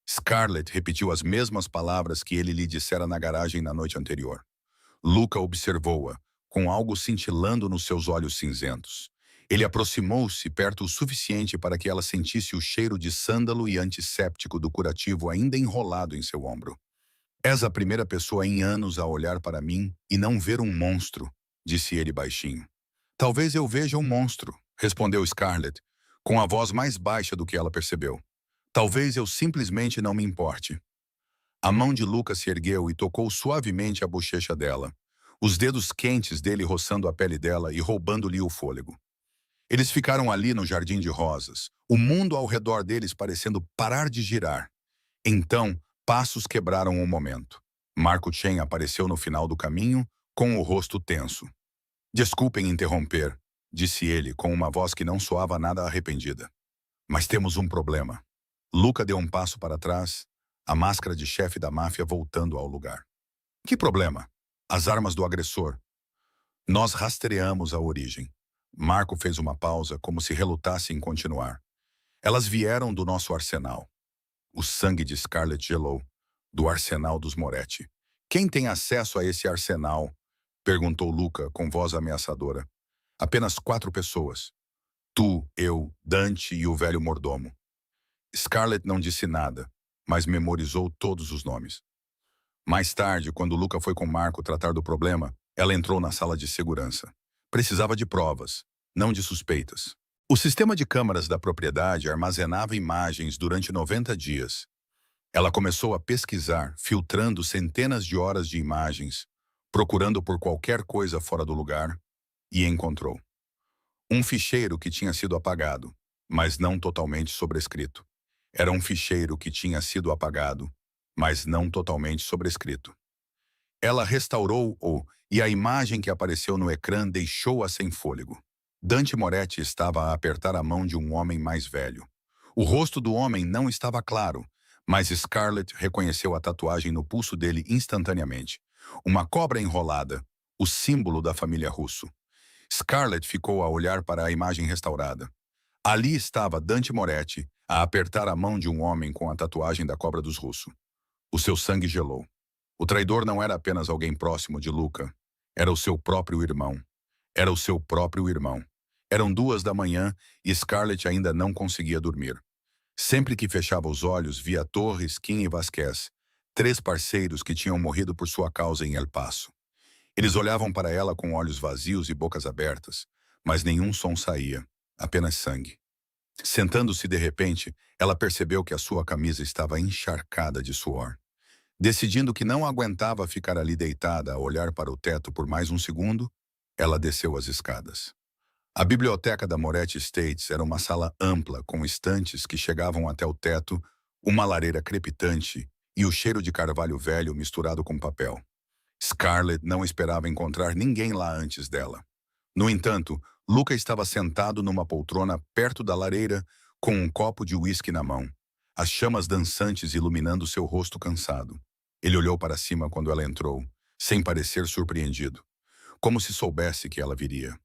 Scarlett repetiu as mesmas palavras que ele lhe dissera na garagem na noite anterior. Luca observou-a, com algo cintilando nos seus olhos cinzentos. Ele aproximou-se perto o suficiente para que ela sentisse o cheiro de sândalo e antisséptico do curativo ainda enrolado em seu ombro. És a primeira pessoa em anos a olhar para mim e não ver um monstro, disse ele baixinho. Talvez eu veja um monstro, respondeu Scarlett, com a voz mais baixa do que ela percebeu. Talvez eu simplesmente não me importe. A mão de Luca se ergueu e tocou suavemente a bochecha dela, os dedos quentes dele roçando a pele dela e roubando-lhe o fôlego. Eles ficaram ali no jardim de rosas, o mundo ao redor deles parecendo parar de girar. Então, passos quebraram um momento. Marco Chen apareceu no final do caminho, com o rosto tenso. Desculpem interromper, disse ele com uma voz que não soava nada arrependida. Mas temos um problema. Luca deu um passo para trás, a máscara de chefe da máfia voltando ao lugar. Que problema? As armas do agressor. Nós rastreamos a origem. Marco fez uma pausa, como se relutasse em continuar. Elas vieram do nosso arsenal. O sangue de Scarlett gelou, do arsenal dos Moretti. Quem tem acesso a esse arsenal? Perguntou Luca com voz ameaçadora. Apenas 4 pessoas. Tu, eu, Dante e o velho mordomo. Scarlett não disse nada, mas memorizou todos os nomes. Mais tarde, quando Luca foi com Marco tratar do problema, ela entrou na sala de segurança. Precisava de provas, não de suspeitas. O sistema de câmaras da propriedade armazenava imagens durante 90 dias. Ela começou a pesquisar, filtrando centenas de horas de imagens, procurando por qualquer coisa fora do lugar, e encontrou. Um ficheiro que tinha sido apagado, mas não totalmente sobrescrito. Era um ficheiro que tinha sido apagado, mas não totalmente sobrescrito. Ela restaurou-o e a imagem que apareceu no ecrã deixou-a sem fôlego. Dante Moretti estava a apertar a mão de um homem mais velho. O rosto do homem não estava claro, mas Scarlett reconheceu a tatuagem no pulso dele instantaneamente. Uma cobra enrolada, o símbolo da família Russo. Scarlett ficou a olhar para a imagem restaurada. Ali estava Dante Moretti a apertar a mão de um homem com a tatuagem da cobra dos Russo. O seu sangue gelou. O traidor não era apenas alguém próximo de Luca. Era o seu próprio irmão. Era o seu próprio irmão. Eram 2 da manhã e Scarlett ainda não conseguia dormir. Sempre que fechava os olhos, via Torres, Kim e Vasquez, 3 parceiros que tinham morrido por sua causa em El Paso. Eles olhavam para ela com olhos vazios e bocas abertas, mas nenhum som saía, apenas sangue. Sentando-se de repente, ela percebeu que a sua camisa estava encharcada de suor. Decidindo que não aguentava ficar ali deitada a olhar para o teto por mais um segundo, Ela desceu as escadas. A biblioteca da Moretti Estates era uma sala ampla com estantes que chegavam até o teto, uma lareira crepitante e o cheiro de carvalho velho misturado com papel. Scarlett não esperava encontrar ninguém lá antes dela. No entanto, Luca estava sentado numa poltrona perto da lareira, com um copo de uísque na mão, as chamas dançantes iluminando seu rosto cansado. Ele olhou para cima quando ela entrou, sem parecer surpreendido, como se soubesse que ela viria.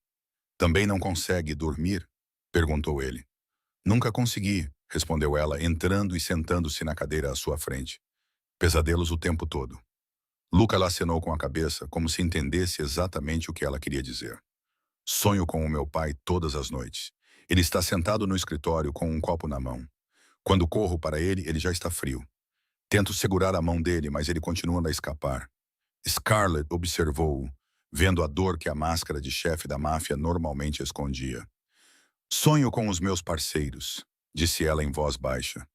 "Também não consegue dormir?" perguntou ele. "Nunca consegui", respondeu ela, entrando e sentando-se na cadeira à sua frente. "Pesadelos o tempo todo." Luca acenou com a cabeça, como se entendesse exatamente o que ela queria dizer. "Sonho com o meu pai todas as noites. Ele está sentado no escritório com um copo na mão. Quando corro para ele, ele já está frio. Tento segurar a mão dele, mas ele continua a escapar." Scarlett observou-o, vendo a dor que a máscara de chefe da máfia normalmente escondia. "Sonho com os meus parceiros", disse ela em voz baixa.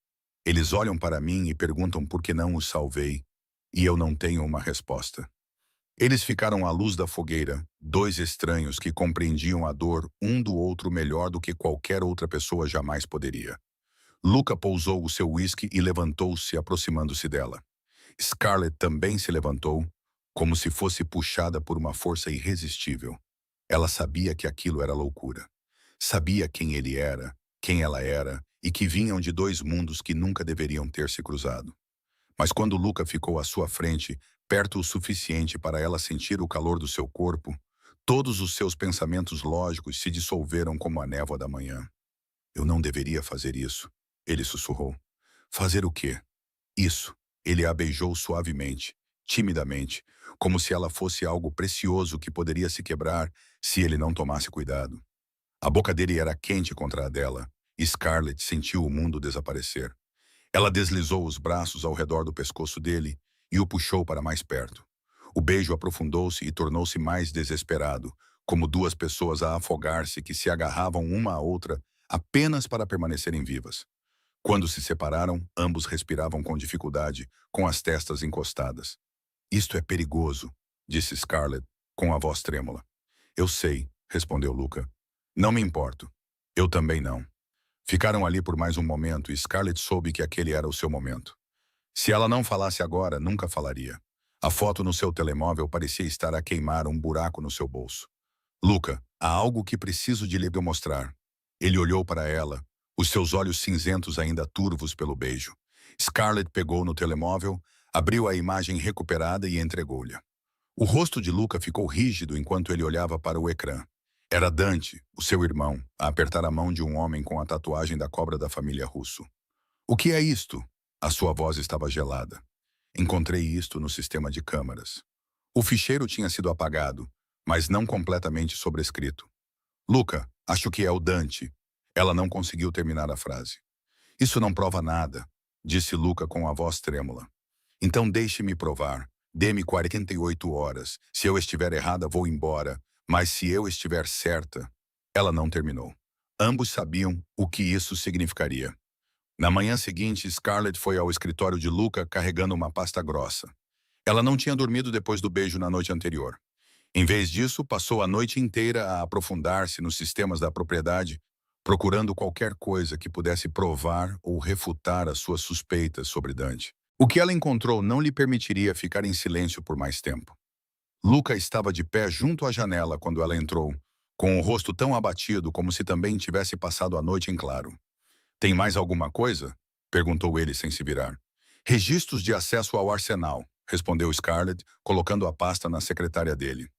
"Eles olham para mim e perguntam por que não os salvei, e eu não tenho uma resposta." Eles ficaram à luz da fogueira, dois estranhos que compreendiam a dor um do outro melhor do que qualquer outra pessoa jamais poderia. Luca pousou o seu uísque e levantou-se, aproximando-se dela. Scarlett também se levantou, como se fosse puxada por uma força irresistível. Ela sabia que aquilo era loucura. Sabia quem ele era, quem ela era, e que vinham de dois mundos que nunca deveriam ter se cruzado. Mas quando Luca ficou à sua frente, perto o suficiente para ela sentir o calor do seu corpo, todos os seus pensamentos lógicos se dissolveram como a névoa da manhã. "Eu não deveria fazer isso", ele sussurrou. "Fazer o quê?" "Isso." Ele a beijou suavemente, timidamente, como se ela fosse algo precioso que poderia se quebrar se ele não tomasse cuidado. A boca dele era quente contra a dela, e Scarlett sentiu o mundo desaparecer. Ela deslizou os braços ao redor do pescoço dele e o puxou para mais perto. O beijo aprofundou-se e tornou-se mais desesperado, como duas pessoas a afogar-se que se agarravam uma à outra apenas para permanecerem vivas. Quando se separaram, ambos respiravam com dificuldade, com as testas encostadas. "Isto é perigoso", disse Scarlett, com a voz trêmula. "Eu sei", respondeu Luca. "Não me importo." "Eu também não." Ficaram ali por mais um momento e Scarlett soube que aquele era o seu momento. Se ela não falasse agora, nunca falaria. A foto no seu telemóvel parecia estar a queimar um buraco no seu bolso. "Luca, há algo que preciso de lhe mostrar." Ele olhou para ela, os seus olhos cinzentos ainda turvos pelo beijo. Scarlett pegou no telemóvel, abriu a imagem recuperada e entregou-lhe. O rosto de Luca ficou rígido enquanto ele olhava para o ecrã. Era Dante, o seu irmão, a apertar a mão de um homem com a tatuagem da cobra da família Russo. "O que é isto?" A sua voz estava gelada. "Encontrei isto no sistema de câmaras." O ficheiro tinha sido apagado, mas não completamente sobrescrito. "Luca, acho que é o Dante." Ela não conseguiu terminar a frase. "Isso não prova nada", disse Luca com a voz trêmula. "Então deixe-me provar. Dê-me 48 horas. Se eu estiver errada, vou embora. Mas se eu estiver certa..." Ela não terminou. Ambos sabiam o que isso significaria. Na manhã seguinte, Scarlett foi ao escritório de Luca carregando uma pasta grossa. Ela não tinha dormido depois do beijo na noite anterior. Em vez disso, passou a noite inteira a aprofundar-se nos sistemas da propriedade, procurando qualquer coisa que pudesse provar ou refutar as suas suspeitas sobre Dante. O que ela encontrou não lhe permitiria ficar em silêncio por mais tempo. Luca estava de pé junto à janela quando ela entrou, com o rosto tão abatido como se também tivesse passado a noite em claro. "Tem mais alguma coisa?" perguntou ele sem se virar. "Registros de acesso ao arsenal", respondeu Scarlett, colocando a pasta na secretária dele.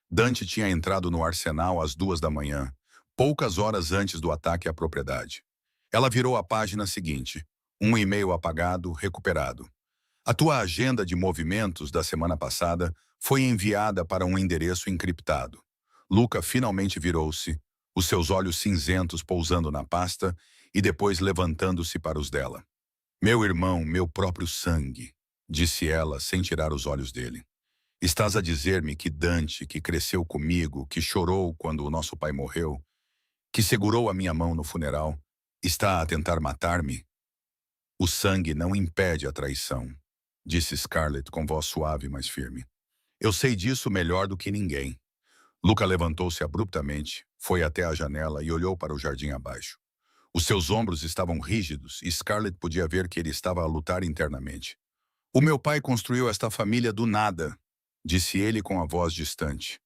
Dante tinha entrado no arsenal às 2 da manhã, poucas horas antes do ataque à propriedade. Ela virou a página seguinte. Um e-mail apagado, recuperado. "A tua agenda de movimentos da semana passada foi enviada para um endereço encriptado." Luca finalmente virou-se, os seus olhos cinzentos pousando na pasta e depois levantando-se para os dela. "Meu irmão, meu próprio sangue", disse ela sem tirar os olhos dele. "Estás a dizer-me que Dante, que cresceu comigo, que chorou quando o nosso pai morreu, que segurou a minha mão no funeral, está a tentar matar-me?" "O sangue não impede a traição", disse Scarlett com voz suave, mas firme. "Eu sei disso melhor do que ninguém." Luca levantou-se abruptamente, foi até a janela e olhou para o jardim abaixo. Os seus ombros estavam rígidos e Scarlett podia ver que ele estava a lutar internamente. O meu pai construiu esta família do nada, disse ele com a voz distante.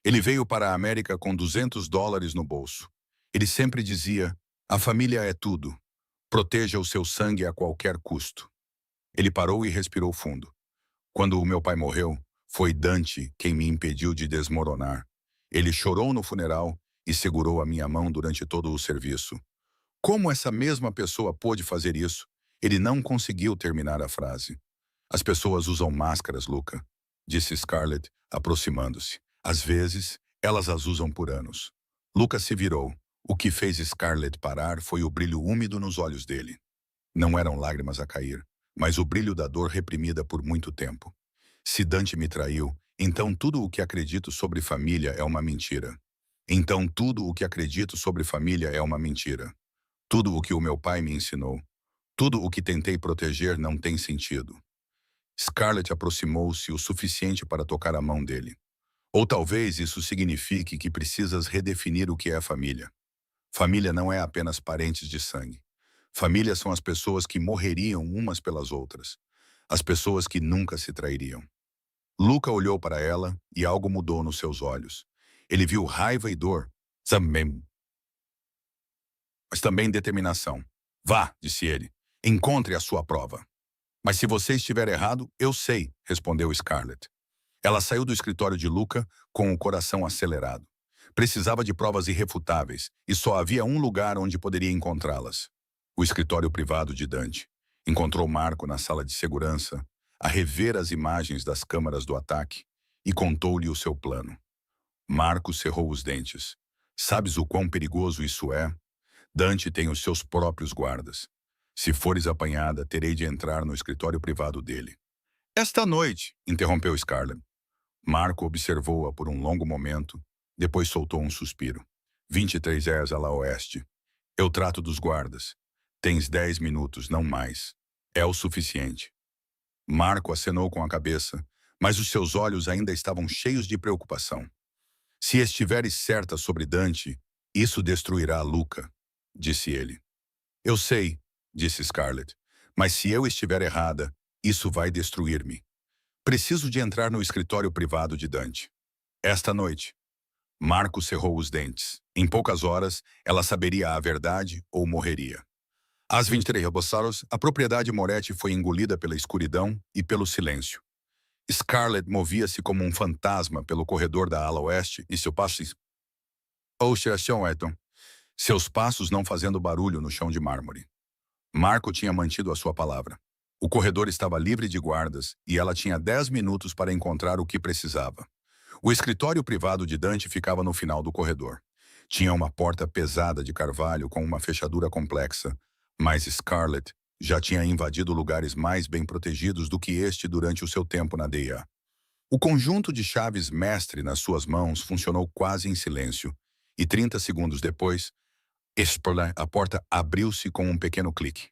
Ele veio para a América com US$ 200 no bolso. Ele sempre dizia, a família é tudo. Proteja o seu sangue a qualquer custo. Ele parou e respirou fundo. Quando o meu pai morreu, foi Dante quem me impediu de desmoronar. Ele chorou no funeral e segurou a minha mão durante todo o serviço. Como essa mesma pessoa pôde fazer isso? Ele não conseguiu terminar a frase. As pessoas usam máscaras, Luca, disse Scarlett, aproximando-se. Às vezes, elas as usam por anos. Luca se virou. O que fez Scarlett parar foi o brilho úmido nos olhos dele. Não eram lágrimas a cair, mas o brilho da dor reprimida por muito tempo. Se Dante me traiu, então tudo o que acredito sobre família é uma mentira. Então tudo o que acredito sobre família é uma mentira. Tudo o que o meu pai me ensinou, tudo o que tentei proteger não tem sentido. Scarlett aproximou-se o suficiente para tocar a mão dele. Ou talvez isso signifique que precisas redefinir o que é família. Família não é apenas parentes de sangue. Família são as pessoas que morreriam umas pelas outras. As pessoas que nunca se trairiam. Luca olhou para ela e algo mudou nos seus olhos. Ele viu raiva e dor, mas também determinação. Vá, disse ele, encontre a sua prova. Mas se você estiver errado, eu sei, respondeu Scarlett. Ela saiu do escritório de Luca com o coração acelerado. Precisava de provas irrefutáveis e só havia um lugar onde poderia encontrá-las. O escritório privado de Dante. Encontrou Marco na sala de segurança, a rever as imagens das câmaras do ataque, e contou-lhe o seu plano. Marco cerrou os dentes. Sabes o quão perigoso isso é? Dante tem os seus próprios guardas. Se fores apanhada, terei de entrar no escritório privado dele. Esta noite, interrompeu Scarlett. Marco observou-a por um longo momento, depois soltou um suspiro. 23 és a lá oeste. Eu trato dos guardas. Tens 10 minutos, não mais. É o suficiente. Marco acenou com a cabeça, mas os seus olhos ainda estavam cheios de preocupação. Se estiveres certa sobre Dante, isso destruirá Luca, disse ele. Eu sei, disse Scarlett, mas se eu estiver errada, isso vai destruir-me. Preciso de entrar no escritório privado de Dante. Esta noite. Marco cerrou os dentes. Em poucas horas, ela saberia a verdade ou morreria. Às 23 Rebossaros, a propriedade Moretti foi engolida pela escuridão e pelo silêncio. Scarlett movia-se como um fantasma pelo corredor da ala oeste e seu passo... Seus passos não fazendo barulho no chão de mármore. Marco tinha mantido a sua palavra. O corredor estava livre de guardas e ela tinha 10 minutos para encontrar o que precisava. O escritório privado de Dante ficava no final do corredor. Tinha uma porta pesada de carvalho com uma fechadura complexa, mas Scarlett já tinha invadido lugares mais bem protegidos do que este durante o seu tempo na DEA. O conjunto de chaves mestre nas suas mãos funcionou quase em silêncio, e 30 segundos depois, a porta abriu-se com um pequeno clique.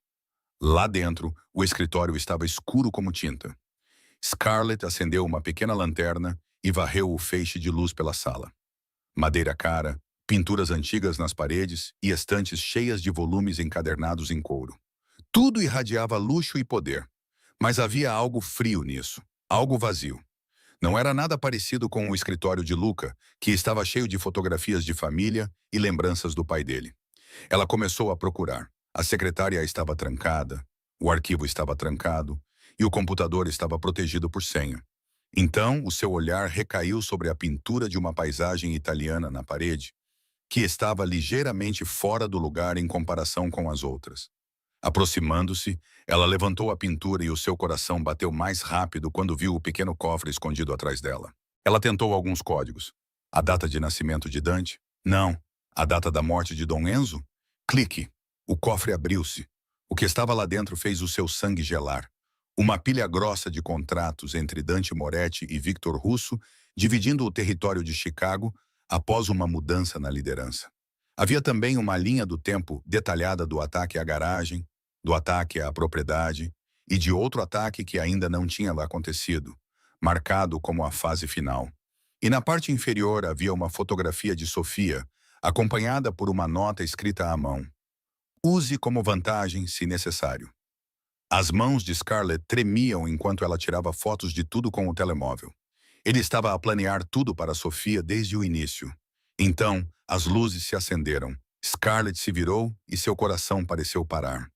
Lá dentro, o escritório estava escuro como tinta. Scarlett acendeu uma pequena lanterna e varreu o feixe de luz pela sala. Madeira cara, pinturas antigas nas paredes e estantes cheias de volumes encadernados em couro. Tudo irradiava luxo e poder, mas havia algo frio nisso, algo vazio. Não era nada parecido com o escritório de Luca, que estava cheio de fotografias de família e lembranças do pai dele. Ela começou a procurar. A secretária estava trancada, o arquivo estava trancado e o computador estava protegido por senha. Então, o seu olhar recaiu sobre a pintura de uma paisagem italiana na parede, que estava ligeiramente fora do lugar em comparação com as outras. Aproximando-se, ela levantou a pintura e o seu coração bateu mais rápido quando viu o pequeno cofre escondido atrás dela. Ela tentou alguns códigos. A data de nascimento de Dante? Não. A data da morte de Dom Enzo? Clique. O cofre abriu-se. O que estava lá dentro fez o seu sangue gelar. Uma pilha grossa de contratos entre Dante Moretti e Victor Russo, dividindo o território de Chicago após uma mudança na liderança. Havia também uma linha do tempo detalhada do ataque à garagem, do ataque à propriedade e de outro ataque que ainda não tinha lá acontecido, marcado como a fase final. E na parte inferior havia uma fotografia de Sofia, acompanhada por uma nota escrita à mão. Use como vantagem, se necessário. As mãos de Scarlett tremiam enquanto ela tirava fotos de tudo com o telemóvel. Ele estava a planear tudo para Sofia desde o início. Então, as luzes se acenderam. Scarlett se virou e seu coração pareceu parar.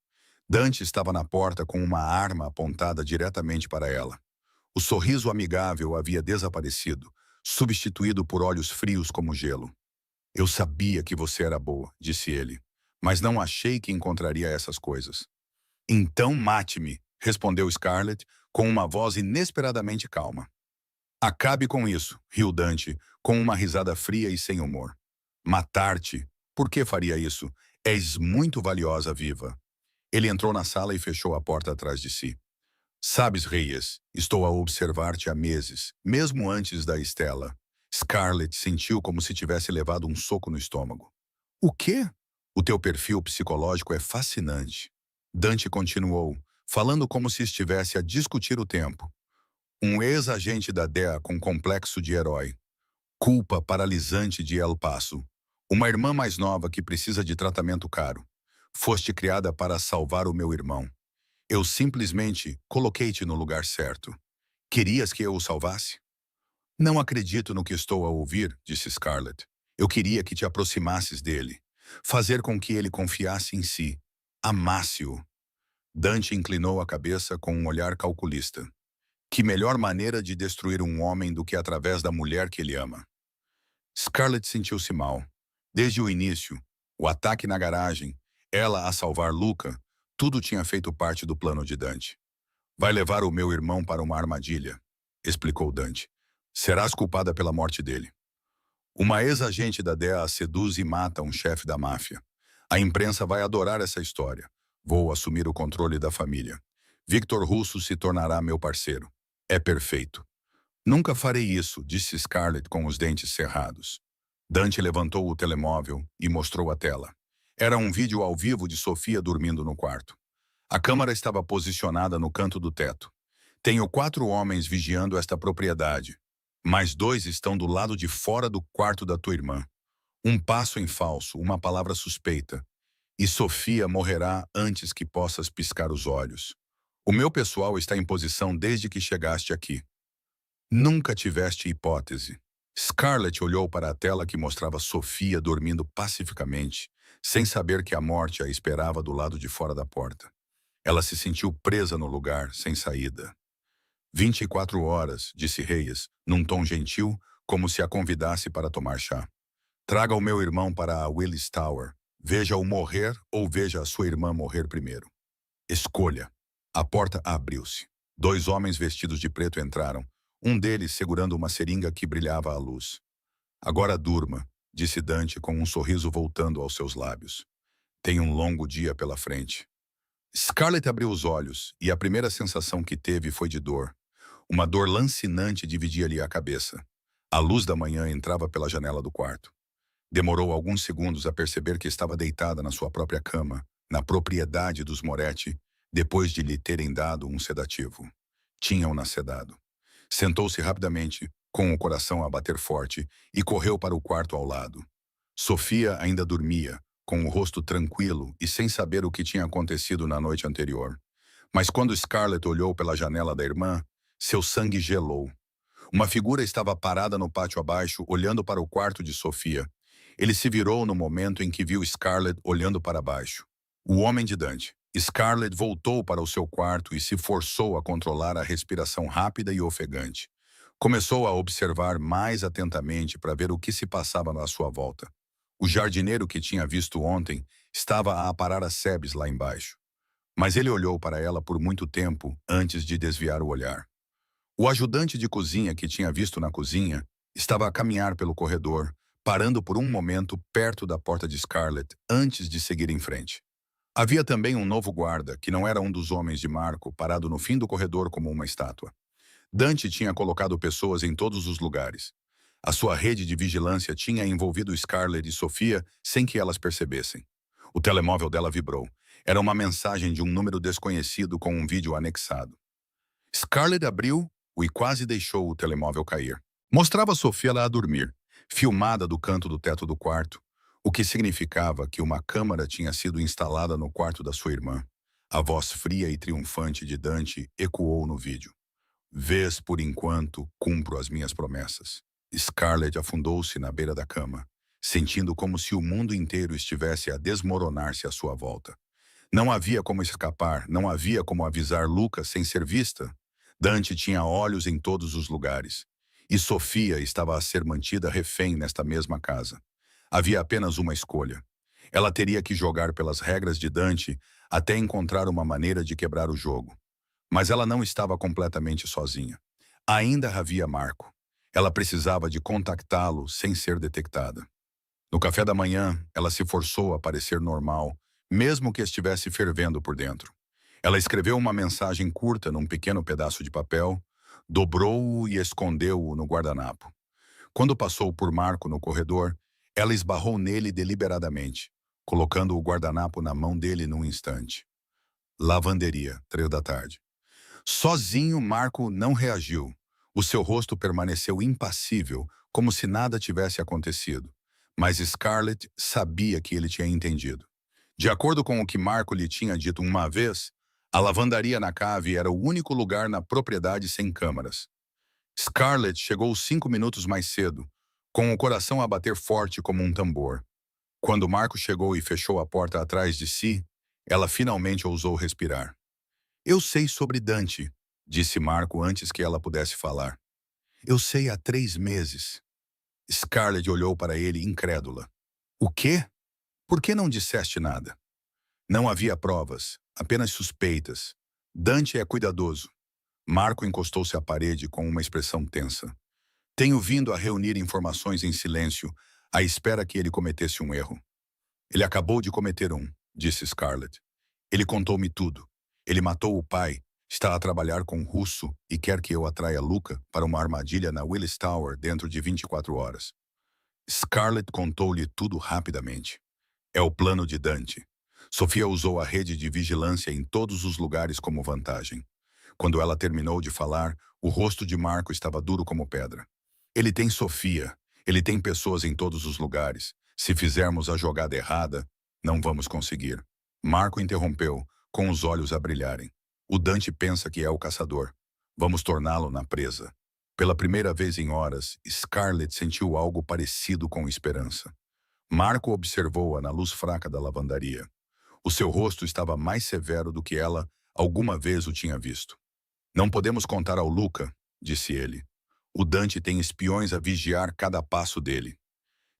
Dante estava na porta com uma arma apontada diretamente para ela. O sorriso amigável havia desaparecido, substituído por olhos frios como gelo. Eu sabia que você era boa, disse ele, mas não achei que encontraria essas coisas. Então mate-me, respondeu Scarlett com uma voz inesperadamente calma. Acabe com isso, riu Dante, com uma risada fria e sem humor. Matar-te? Por que faria isso? És muito valiosa viva. Ele entrou na sala e fechou a porta atrás de si. Sabes, Reyes, estou a observar-te há meses, mesmo antes da Estela. Scarlett sentiu como se tivesse levado um soco no estômago. O quê? O teu perfil psicológico é fascinante. Dante continuou, falando como se estivesse a discutir o tempo. Um ex-agente da DEA com complexo de herói. Culpa paralisante de El Paso. Uma irmã mais nova que precisa de tratamento caro. Foste criada para salvar o meu irmão. Eu simplesmente coloquei-te no lugar certo. Querias que eu o salvasse? Não acredito no que estou a ouvir, disse Scarlett. Eu queria que te aproximasses dele. Fazer com que ele confiasse em si. Amasse-o. Dante inclinou a cabeça com um olhar calculista. Que melhor maneira de destruir um homem do que através da mulher que ele ama? Scarlett sentiu-se mal. Desde o início, o ataque na garagem, ela a salvar Luca, tudo tinha feito parte do plano de Dante. Vai levar o meu irmão para uma armadilha, explicou Dante. Serás culpada pela morte dele. Uma ex-agente da DEA a seduz e mata um chefe da máfia. A imprensa vai adorar essa história. Vou assumir o controle da família. Victor Russo se tornará meu parceiro. É perfeito. Nunca farei isso, disse Scarlett com os dentes cerrados. Dante levantou o telemóvel e mostrou a tela. Era um vídeo ao vivo de Sofia dormindo no quarto. A câmara estava posicionada no canto do teto. Tenho 4 homens vigiando esta propriedade. Mais 2 estão do lado de fora do quarto da tua irmã. Um passo em falso, uma palavra suspeita. E Sofia morrerá antes que possas piscar os olhos. O meu pessoal está em posição desde que chegaste aqui. Nunca tiveste hipótese. Scarlett olhou para a tela que mostrava Sofia dormindo pacificamente, sem saber que a morte a esperava do lado de fora da porta. Ela se sentiu presa no lugar, sem saída. 24 horas, disse Reyes, num tom gentil, como se a convidasse para tomar chá. Traga o meu irmão para a Willis Tower. Veja-o morrer ou veja a sua irmã morrer primeiro. Escolha. A porta abriu-se. 2 homens vestidos de preto entraram, um deles segurando uma seringa que brilhava à luz. Agora durma, disse Dante com um sorriso voltando aos seus lábios. Tem um longo dia pela frente. Scarlett abriu os olhos e a primeira sensação que teve foi de dor. Uma dor lancinante dividia-lhe a cabeça. A luz da manhã entrava pela janela do quarto. Demorou alguns segundos a perceber que estava deitada na sua própria cama, na propriedade dos Moretti, depois de lhe terem dado um sedativo. Tinham-na sedado. Sentou-se rapidamente, com o coração a bater forte, e correu para o quarto ao lado. Sofia ainda dormia, com o rosto tranquilo e sem saber o que tinha acontecido na noite anterior. Mas quando Scarlett olhou pela janela da irmã, seu sangue gelou. Uma figura estava parada no pátio abaixo, olhando para o quarto de Sofia. Ele se virou no momento em que viu Scarlett olhando para baixo. O homem de Dante. Scarlett voltou para o seu quarto e se forçou a controlar a respiração rápida e ofegante. Começou a observar mais atentamente para ver o que se passava à sua volta. O jardineiro que tinha visto ontem estava a aparar as sebes lá embaixo. Mas ele olhou para ela por muito tempo antes de desviar o olhar. O ajudante de cozinha que tinha visto na cozinha estava a caminhar pelo corredor, parando por um momento perto da porta de Scarlett antes de seguir em frente. Havia também um novo guarda, que não era um dos homens de Marco, parado no fim do corredor como uma estátua. Dante tinha colocado pessoas em todos os lugares. A sua rede de vigilância tinha envolvido Scarlett e Sofia sem que elas percebessem. O telemóvel dela vibrou. Era uma mensagem de um número desconhecido com um vídeo anexado. Scarlett abriu-o e quase deixou o telemóvel cair. Mostrava Sofia lá a dormir, filmada do canto do teto do quarto, o que significava que uma câmara tinha sido instalada no quarto da sua irmã. A voz fria e triunfante de Dante ecoou no vídeo. Vês, por enquanto, cumpro as minhas promessas. Scarlett afundou-se na beira da cama, sentindo como se o mundo inteiro estivesse a desmoronar-se à sua volta. Não havia como escapar, não havia como avisar Lucas sem ser vista. Dante tinha olhos em todos os lugares. E Sofia estava a ser mantida refém nesta mesma casa. Havia apenas uma escolha. Ela teria que jogar pelas regras de Dante até encontrar uma maneira de quebrar o jogo. Mas ela não estava completamente sozinha. Ainda havia Marco. Ela precisava de contactá-lo sem ser detectada. No café da manhã, ela se forçou a parecer normal, mesmo que estivesse fervendo por dentro. Ela escreveu uma mensagem curta num pequeno pedaço de papel, dobrou-o e escondeu-o no guardanapo. Quando passou por Marco no corredor, ela esbarrou nele deliberadamente, colocando o guardanapo na mão dele num instante. Lavanderia, 3 da tarde. Sozinho, Marco não reagiu. O seu rosto permaneceu impassível, como se nada tivesse acontecido. Mas Scarlett sabia que ele tinha entendido. De acordo com o que Marco lhe tinha dito uma vez, a lavandaria na cave era o único lugar na propriedade sem câmaras. Scarlett chegou 5 minutos mais cedo, com o coração a bater forte como um tambor. Quando Marco chegou e fechou a porta atrás de si, ela finalmente ousou respirar. Eu sei sobre Dante, disse Marco antes que ela pudesse falar. Eu sei há 3 meses. Scarlett olhou para ele incrédula. O quê? Por que não disseste nada? Não havia provas, apenas suspeitas. Dante é cuidadoso. Marco encostou-se à parede com uma expressão tensa. Tenho vindo a reunir informações em silêncio, à espera que ele cometesse um erro. Ele acabou de cometer um, disse Scarlett. Ele contou-me tudo. Ele matou o pai, está a trabalhar com um russo e quer que eu atraia Luca para uma armadilha na Willis Tower dentro de 24 horas. Scarlett contou-lhe tudo rapidamente. É o plano de Dante. Sofia usou a rede de vigilância em todos os lugares como vantagem. Quando ela terminou de falar, o rosto de Marco estava duro como pedra. Ele tem Sofia. Ele tem pessoas em todos os lugares. Se fizermos a jogada errada, não vamos conseguir. Marco interrompeu, com os olhos a brilharem. O Dante pensa que é o caçador. Vamos torná-lo na presa. Pela primeira vez em horas, Scarlett sentiu algo parecido com esperança. Marco observou-a na luz fraca da lavandaria. O seu rosto estava mais severo do que ela alguma vez o tinha visto. Não podemos contar ao Luca, disse ele. O Dante tem espiões a vigiar cada passo dele.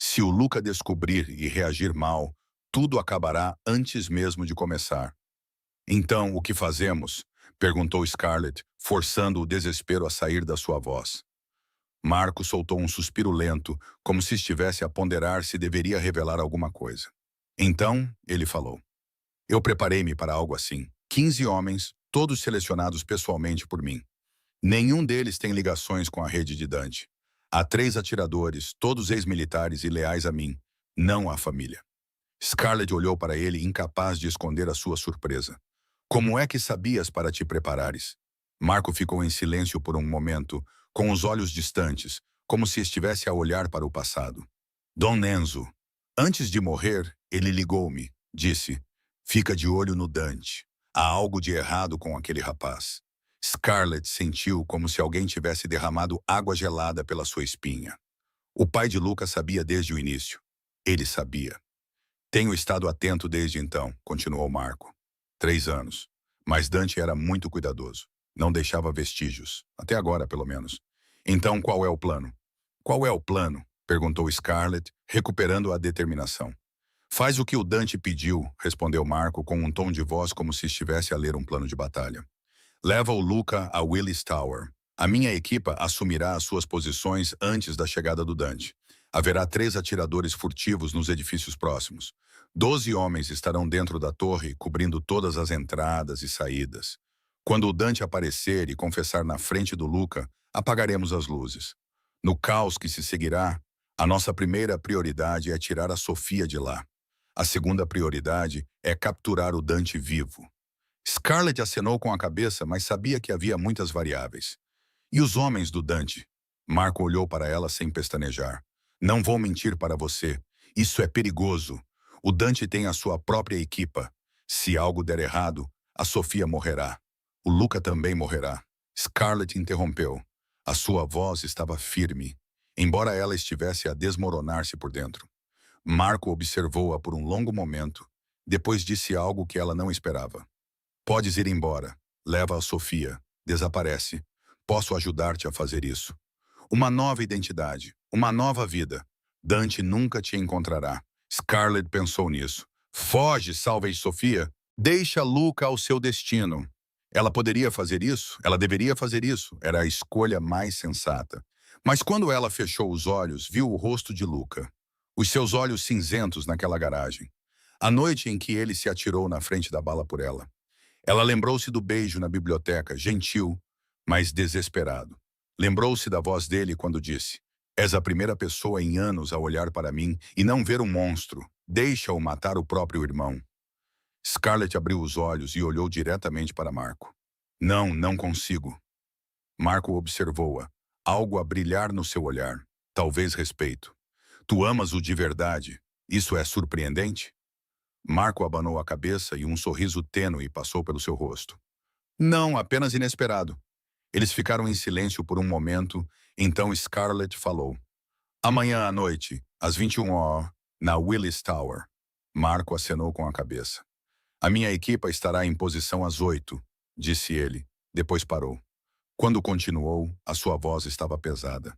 Se o Luca descobrir e reagir mal, tudo acabará antes mesmo de começar. Então, o que fazemos? Perguntou Scarlett, forçando o desespero a sair da sua voz. Marco soltou um suspiro lento, como se estivesse a ponderar se deveria revelar alguma coisa. Então, ele falou. Eu preparei-me para algo assim. 15 homens, todos selecionados pessoalmente por mim. Nenhum deles tem ligações com a rede de Dante. Há 3 atiradores, todos ex-militares e leais a mim, não à família. Scarlett olhou para ele, incapaz de esconder a sua surpresa. Como é que sabias para te preparares? Marco ficou em silêncio por um momento, com os olhos distantes, como se estivesse a olhar para o passado. Dom Enzo. Antes de morrer, ele ligou-me, disse. Fica de olho no Dante. Há algo de errado com aquele rapaz. Scarlett sentiu como se alguém tivesse derramado água gelada pela sua espinha. O pai de Lucas sabia desde o início. Ele sabia. Tenho estado atento desde então, continuou Marco. 3 anos. Mas Dante era muito cuidadoso. Não deixava vestígios. Até agora, pelo menos. Então, qual é o plano? Qual é o plano? Perguntou Scarlett, recuperando a determinação. Faz o que o Dante pediu, respondeu Marco com um tom de voz como se estivesse a ler um plano de batalha. Leva o Luca a Willis Tower. A minha equipa assumirá as suas posições antes da chegada do Dante. Haverá 3 atiradores furtivos nos edifícios próximos. 12 homens estarão dentro da torre, cobrindo todas as entradas e saídas. Quando o Dante aparecer e confessar na frente do Luca, apagaremos as luzes. No caos que se seguirá, a nossa primeira prioridade é tirar a Sofia de lá. A segunda prioridade é capturar o Dante vivo. Scarlett acenou com a cabeça, mas sabia que havia muitas variáveis. E os homens do Dante? Marco olhou para ela sem pestanejar. Não vou mentir para você. Isso é perigoso. O Dante tem a sua própria equipa. Se algo der errado, a Sofia morrerá. O Luca também morrerá. Scarlett interrompeu. A sua voz estava firme, embora ela estivesse a desmoronar-se por dentro. Marco observou-a por um longo momento, depois disse algo que ela não esperava. Podes ir embora. Leva a Sofia. Desaparece. Posso ajudar-te a fazer isso. Uma nova identidade. Uma nova vida. Dante nunca te encontrará. Scarlett pensou nisso. Foge, salve Sofia. Deixa Luca ao seu destino. Ela poderia fazer isso? Ela deveria fazer isso. Era a escolha mais sensata. Mas quando ela fechou os olhos, viu o rosto de Luca. Os seus olhos cinzentos naquela garagem. A noite em que ele se atirou na frente da bala por ela. Ela lembrou-se do beijo na biblioteca, gentil, mas desesperado. Lembrou-se da voz dele quando disse: És a primeira pessoa em anos a olhar para mim e não ver um monstro. Deixa-o matar o próprio irmão. Scarlett abriu os olhos e olhou diretamente para Marco. Não, não consigo. Marco observou-a. Algo a brilhar no seu olhar. Talvez respeito. Tu amas-o de verdade. Isso é surpreendente? Marco abanou a cabeça e um sorriso tênue passou pelo seu rosto. Não, apenas inesperado. Eles ficaram em silêncio por um momento, então Scarlett falou. Amanhã à noite, às 21 horas, na Willis Tower. Marco acenou com a cabeça. A minha equipa estará em posição às 8, disse ele. Depois parou. Quando continuou, a sua voz estava pesada.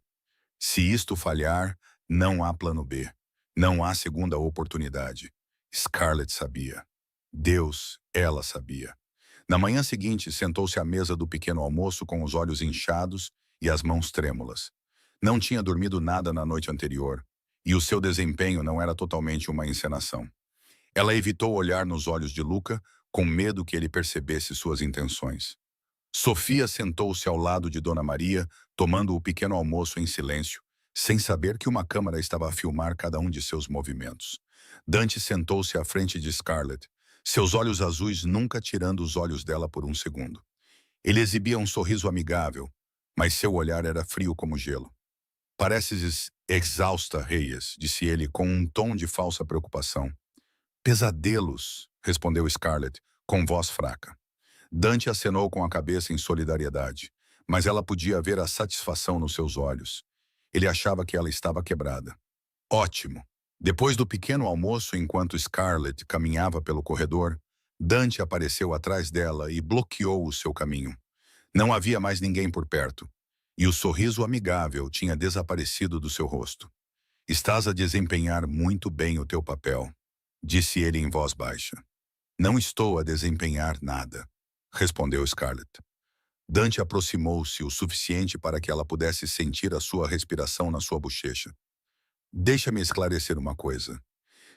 Se isto falhar, não há plano B. Não há segunda oportunidade. Scarlett sabia. Deus, ela sabia. Na manhã seguinte, sentou-se à mesa do pequeno almoço com os olhos inchados e as mãos trêmulas. Não tinha dormido nada na noite anterior, e o seu desempenho não era totalmente uma encenação. Ela evitou olhar nos olhos de Luca, com medo que ele percebesse suas intenções. Sofia sentou-se ao lado de Dona Maria, tomando o pequeno almoço em silêncio, sem saber que uma câmera estava a filmar cada um de seus movimentos. Dante sentou-se à frente de Scarlett, seus olhos azuis nunca tirando os olhos dela por um segundo. Ele exibia um sorriso amigável, mas seu olhar era frio como gelo. Pareces exausta, Reyes, disse ele com um tom de falsa preocupação. Pesadelos, respondeu Scarlett, com voz fraca. Dante acenou com a cabeça em solidariedade, mas ela podia ver a satisfação nos seus olhos. Ele achava que ela estava quebrada. Ótimo. Depois do pequeno almoço, enquanto Scarlett caminhava pelo corredor, Dante apareceu atrás dela e bloqueou o seu caminho. Não havia mais ninguém por perto, e o sorriso amigável tinha desaparecido do seu rosto. Estás a desempenhar muito bem o teu papel, disse ele em voz baixa. Não estou a desempenhar nada, respondeu Scarlett. Dante aproximou-se o suficiente para que ela pudesse sentir a sua respiração na sua bochecha. Deixa-me esclarecer uma coisa.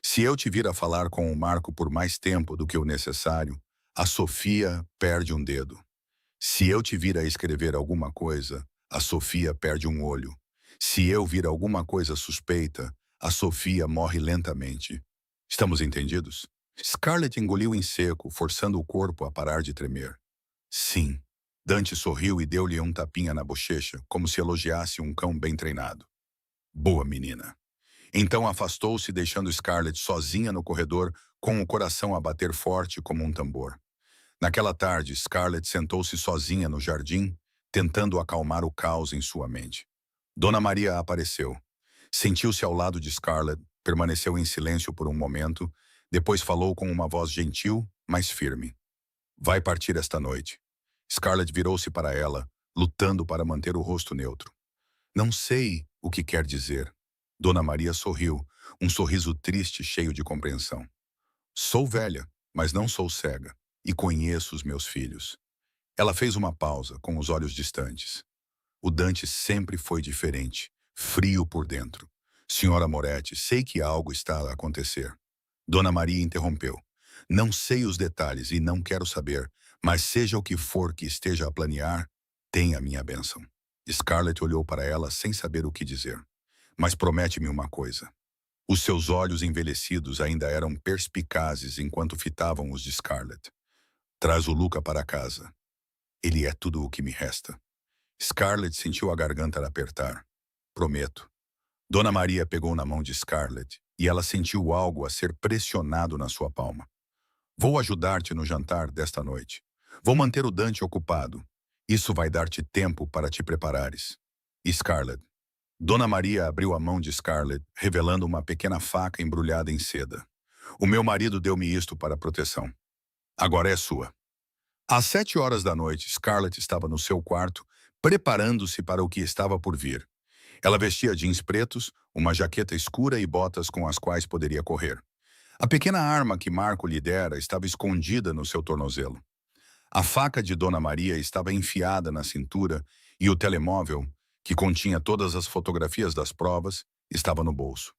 Se eu te vir a falar com o Marco por mais tempo do que o necessário, a Sofia perde um dedo. Se eu te vir a escrever alguma coisa, a Sofia perde um olho. Se eu vir alguma coisa suspeita, a Sofia morre lentamente. Estamos entendidos? Scarlett engoliu em seco, forçando o corpo a parar de tremer. Sim. Dante sorriu e deu-lhe um tapinha na bochecha, como se elogiasse um cão bem treinado. Boa menina. Então afastou-se, deixando Scarlett sozinha no corredor, com o coração a bater forte como um tambor. Naquela tarde, Scarlett sentou-se sozinha no jardim, tentando acalmar o caos em sua mente. Dona Maria apareceu. Sentiu-se ao lado de Scarlett, permaneceu em silêncio por um momento, depois falou com uma voz gentil, mas firme. Vai partir esta noite. Scarlett virou-se para ela, lutando para manter o rosto neutro. Não sei o que quer dizer. Dona Maria sorriu, um sorriso triste cheio de compreensão. Sou velha, mas não sou cega, e conheço os meus filhos. Ela fez uma pausa, com os olhos distantes. O Dante sempre foi diferente, frio por dentro. Senhora Moretti, sei que algo está a acontecer. Dona Maria interrompeu. Não sei os detalhes e não quero saber, mas seja o que for que esteja a planear, tenha a minha bênção. Scarlett olhou para ela sem saber o que dizer. Mas promete-me uma coisa. Os seus olhos envelhecidos ainda eram perspicazes enquanto fitavam os de Scarlett. Traz o Luca para casa. Ele é tudo o que me resta. Scarlett sentiu a garganta apertar. Prometo. Dona Maria pegou na mão de Scarlett e ela sentiu algo a ser pressionado na sua palma. Vou ajudar-te no jantar desta noite. Vou manter o Dante ocupado. Isso vai dar-te tempo para te preparares. Scarlett. Dona Maria abriu a mão de Scarlett, revelando uma pequena faca embrulhada em seda. O meu marido deu-me isto para proteção. Agora é sua. Às 7 horas da noite, Scarlett estava no seu quarto, preparando-se para o que estava por vir. Ela vestia jeans pretos, uma jaqueta escura e botas com as quais poderia correr. A pequena arma que Marco lhe dera estava escondida no seu tornozelo. A faca de Dona Maria estava enfiada na cintura e o telemóvel, que continha todas as fotografias das provas, estava no bolso.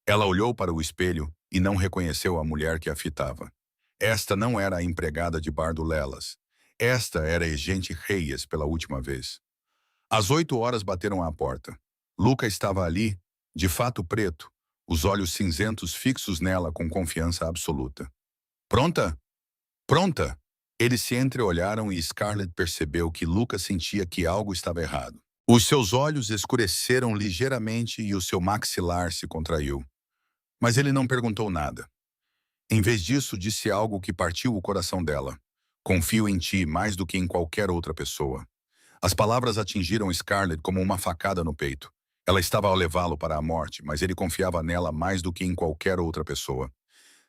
Ela olhou para o espelho e não reconheceu a mulher que a fitava. Esta não era a empregada de bar do Lelas. Esta era a Egente Reyes pela última vez. Às 8 horas bateram à porta. Luca estava ali, de fato preto, os olhos cinzentos fixos nela com confiança absoluta. Pronta? Pronta! Eles se entreolharam e Scarlett percebeu que Luca sentia que algo estava errado. Os seus olhos escureceram ligeiramente e o seu maxilar se contraiu. Mas ele não perguntou nada. Em vez disso, disse algo que partiu o coração dela. Confio em ti mais do que em qualquer outra pessoa. As palavras atingiram Scarlett como uma facada no peito. Ela estava a levá-lo para a morte, mas ele confiava nela mais do que em qualquer outra pessoa.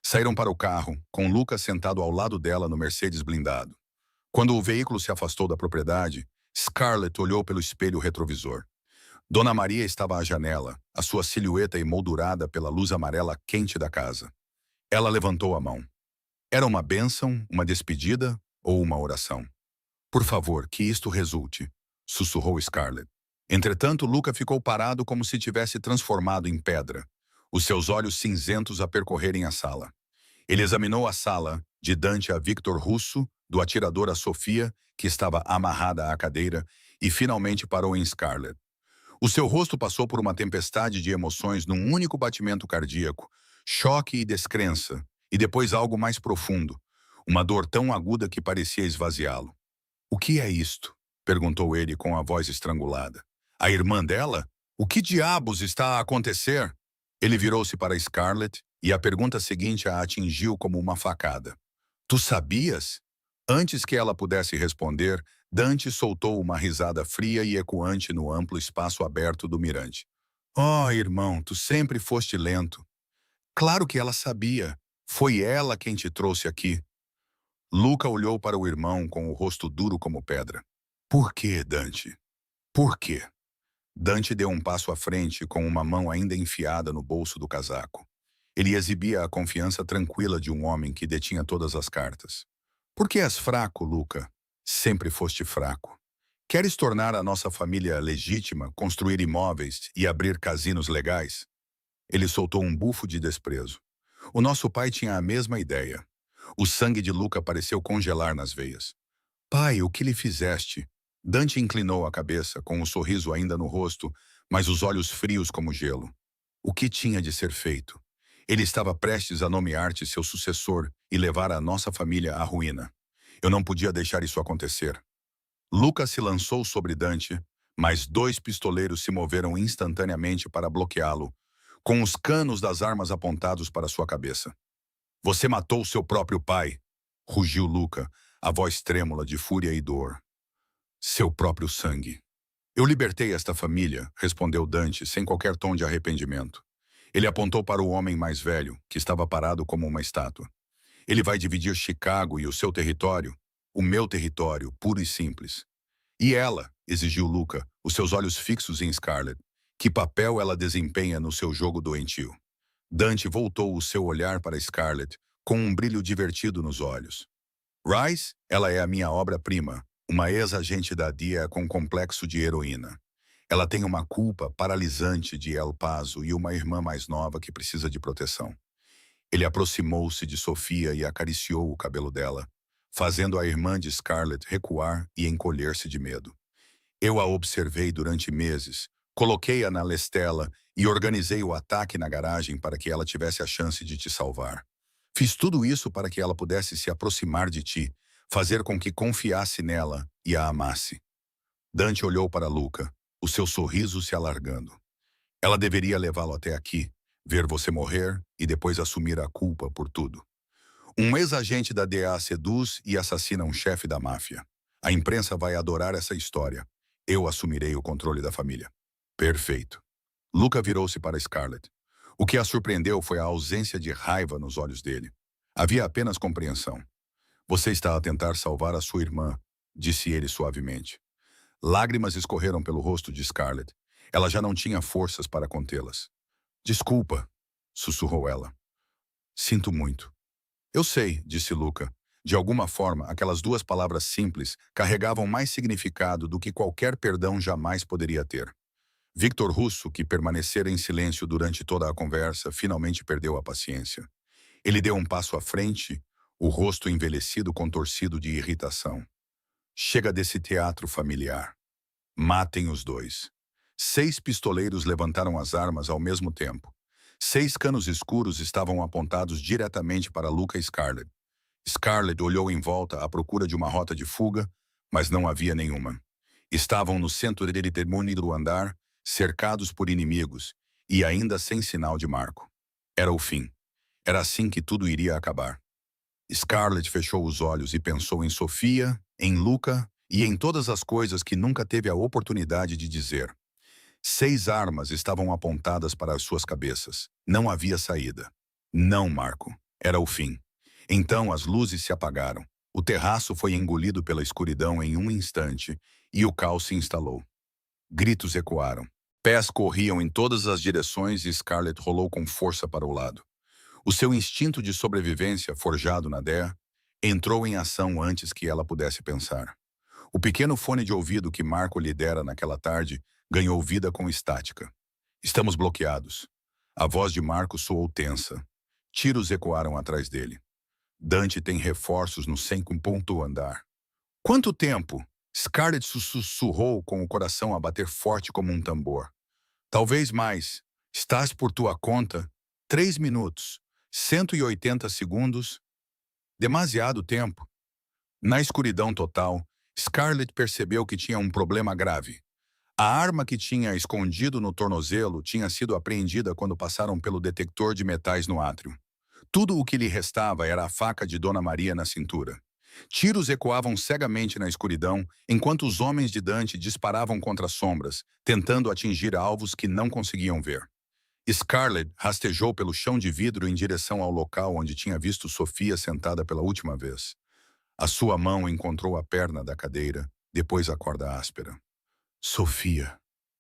Saíram para o carro, com Lucas sentado ao lado dela no Mercedes blindado. Quando o veículo se afastou da propriedade, Scarlett olhou pelo espelho retrovisor. Dona Maria estava à janela, a sua silhueta emoldurada pela luz amarela quente da casa. Ela levantou a mão. Era uma bênção, uma despedida ou uma oração? Por favor, que isto resulte, sussurrou Scarlett. Entretanto, Luca ficou parado como se tivesse transformado em pedra, os seus olhos cinzentos a percorrerem a sala. Ele examinou a sala, de Dante a Victor Russo, do atirador a Sofia, que estava amarrada à cadeira, e finalmente parou em Scarlett. O seu rosto passou por uma tempestade de emoções num único batimento cardíaco, choque e descrença, e depois algo mais profundo, uma dor tão aguda que parecia esvaziá-lo. O que é isto? Perguntou ele com a voz estrangulada. A irmã dela? O que diabos está a acontecer? Ele virou-se para Scarlett e a pergunta seguinte a atingiu como uma facada. Tu sabias? Antes que ela pudesse responder, Dante soltou uma risada fria e ecoante no amplo espaço aberto do mirante. Oh, irmão, tu sempre foste lento. Claro que ela sabia. Foi ela quem te trouxe aqui. Luca olhou para o irmão com o rosto duro como pedra. Por quê, Dante? Por quê? Dante deu um passo à frente com uma mão ainda enfiada no bolso do casaco. Ele exibia a confiança tranquila de um homem que detinha todas as cartas. Por que és fraco, Luca? Sempre foste fraco. Queres tornar a nossa família legítima, construir imóveis e abrir casinos legais? Ele soltou um bufo de desprezo. O nosso pai tinha a mesma ideia. O sangue de Luca pareceu congelar nas veias. Pai, o que lhe fizeste? Dante inclinou a cabeça, com um sorriso ainda no rosto, mas os olhos frios como gelo. O que tinha de ser feito? Ele estava prestes a nomear-te seu sucessor e levar a nossa família à ruína. Eu não podia deixar isso acontecer. Lucas se lançou sobre Dante, mas 2 pistoleiros se moveram instantaneamente para bloqueá-lo, com os canos das armas apontados para sua cabeça. Você matou seu próprio pai, rugiu Luca, a voz trêmula de fúria e dor. Seu próprio sangue. Eu libertei esta família, respondeu Dante, sem qualquer tom de arrependimento. Ele apontou para o homem mais velho, que estava parado como uma estátua. Ele vai dividir Chicago e o seu território, o meu território, puro e simples. E ela, exigiu Luca, os seus olhos fixos em Scarlett. Que papel ela desempenha no seu jogo doentio? Dante voltou o seu olhar para Scarlett, com um brilho divertido nos olhos. Rice, ela é a minha obra-prima, uma ex-agente da DIA com complexo de heroína. Ela tem uma culpa paralisante de El Paso e uma irmã mais nova que precisa de proteção. Ele aproximou-se de Sofia e acariciou o cabelo dela, fazendo a irmã de Scarlett recuar e encolher-se de medo. Eu a observei durante meses, coloquei-a na Lestela e organizei o ataque na garagem para que ela tivesse a chance de te salvar. Fiz tudo isso para que ela pudesse se aproximar de ti, fazer com que confiasse nela e a amasse. Dante olhou para Luca, o seu sorriso se alargando. Ela deveria levá-lo até aqui, ver você morrer e depois assumir a culpa por tudo. Um ex-agente da DEA seduz e assassina um chefe da máfia. A imprensa vai adorar essa história. Eu assumirei o controle da família. Perfeito. Luca virou-se para Scarlett. O que a surpreendeu foi a ausência de raiva nos olhos dele. Havia apenas compreensão. Você está a tentar salvar a sua irmã, disse ele suavemente. Lágrimas escorreram pelo rosto de Scarlett. Ela já não tinha forças para contê-las. Desculpa, sussurrou ela. Sinto muito. Eu sei, disse Luca. De alguma forma, aquelas duas palavras simples carregavam mais significado do que qualquer perdão jamais poderia ter. Victor Russo, que permanecera em silêncio durante toda a conversa, finalmente perdeu a paciência. Ele deu um passo à frente, o rosto envelhecido contorcido de irritação. Chega desse teatro familiar. Matem os dois. 6 pistoleiros levantaram as armas ao mesmo tempo. 6 canos escuros estavam apontados diretamente para Luca e Scarlett. Scarlett olhou em volta à procura de uma rota de fuga, mas não havia nenhuma. Estavam no centro dele do andar, cercados por inimigos, e ainda sem sinal de Marco. Era o fim. Era assim que tudo iria acabar. Scarlett fechou os olhos e pensou em Sofia, em Luca e em todas as coisas que nunca teve a oportunidade de dizer. 6 armas estavam apontadas para as suas cabeças. Não havia saída. Não, Marco. Era o fim. Então as luzes se apagaram. O terraço foi engolido pela escuridão em um instante e o caos se instalou. Gritos ecoaram. Pés corriam em todas as direções e Scarlett rolou com força para o lado. O seu instinto de sobrevivência, forjado na DEA, entrou em ação antes que ela pudesse pensar. O pequeno fone de ouvido que Marco lhe dera naquela tarde ganhou vida com estática. Estamos bloqueados. A voz de Marco soou tensa. Tiros ecoaram atrás dele. Dante tem reforços no 5º andar. Quanto tempo? Scarlett sussurrou com o coração a bater forte como um tambor. Talvez mais. Estás por tua conta? 3 minutos. 180 segundos. Demasiado tempo. Na escuridão total, Scarlett percebeu que tinha um problema grave. A arma que tinha escondido no tornozelo tinha sido apreendida quando passaram pelo detector de metais no átrio. Tudo o que lhe restava era a faca de Dona Maria na cintura. Tiros ecoavam cegamente na escuridão, enquanto os homens de Dante disparavam contra sombras, tentando atingir alvos que não conseguiam ver. Scarlett rastejou pelo chão de vidro em direção ao local onde tinha visto Sofia sentada pela última vez. A sua mão encontrou a perna da cadeira, depois a corda áspera. Sofia,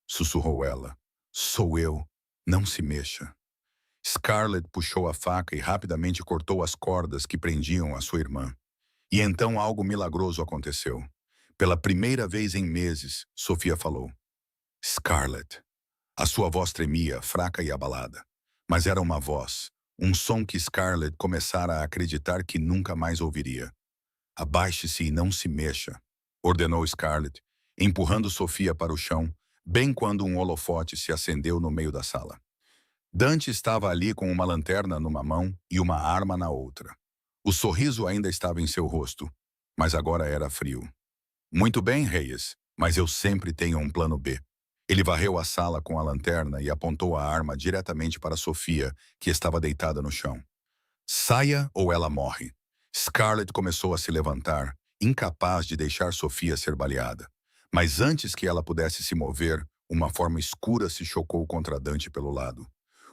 sussurrou ela. Sou eu. Não se mexa. Scarlett puxou a faca e rapidamente cortou as cordas que prendiam a sua irmã. E então algo milagroso aconteceu. Pela primeira vez em meses, Sofia falou. Scarlett. A sua voz tremia, fraca e abalada. Mas era uma voz, um som que Scarlett começara a acreditar que nunca mais ouviria. Abaixe-se e não se mexa, ordenou Scarlett, empurrando Sofia para o chão, bem quando um holofote se acendeu no meio da sala. Dante estava ali com uma lanterna numa mão e uma arma na outra. O sorriso ainda estava em seu rosto, mas agora era frio. Muito bem, Reyes, mas eu sempre tenho um plano B. Ele varreu a sala com a lanterna e apontou a arma diretamente para Sofia, que estava deitada no chão. Saia ou ela morre. Scarlett começou a se levantar, incapaz de deixar Sofia ser baleada. Mas antes que ela pudesse se mover, uma forma escura se chocou contra Dante pelo lado.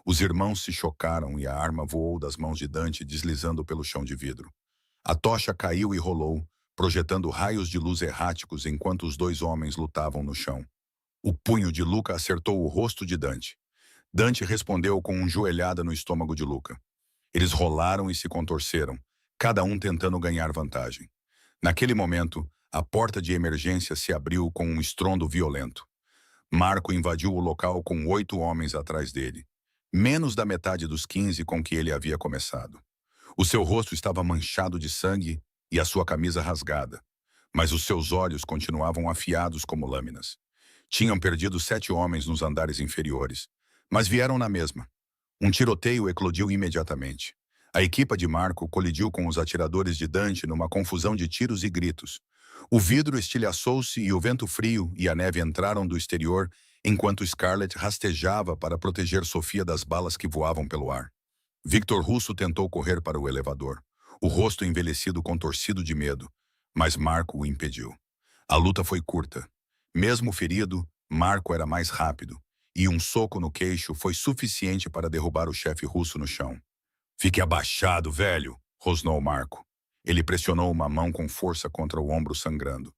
Os irmãos se chocaram e a arma voou das mãos de Dante, deslizando pelo chão de vidro. A tocha caiu e rolou, projetando raios de luz erráticos enquanto os 2 homens lutavam no chão. O punho de Luca acertou o rosto de Dante. Dante respondeu com uma joelhada no estômago de Luca. Eles rolaram e se contorceram, cada um tentando ganhar vantagem. Naquele momento, a porta de emergência se abriu com um estrondo violento. Marco invadiu o local com 8 homens atrás dele, menos da metade dos 15 com que ele havia começado. O seu rosto estava manchado de sangue e a sua camisa rasgada, mas os seus olhos continuavam afiados como lâminas. Tinham perdido 7 homens nos andares inferiores, mas vieram na mesma. Um tiroteio eclodiu imediatamente. A equipa de Marco colidiu com os atiradores de Dante numa confusão de tiros e gritos. O vidro estilhaçou-se e o vento frio e a neve entraram do exterior, enquanto Scarlett rastejava para proteger Sofia das balas que voavam pelo ar. Victor Russo tentou correr para o elevador, o rosto envelhecido contorcido de medo, mas Marco o impediu. A luta foi curta. Mesmo ferido, Marco era mais rápido, e um soco no queixo foi suficiente para derrubar o chefe russo no chão. "Fique abaixado, velho", rosnou Marco. Ele pressionou uma mão com força contra o ombro sangrando.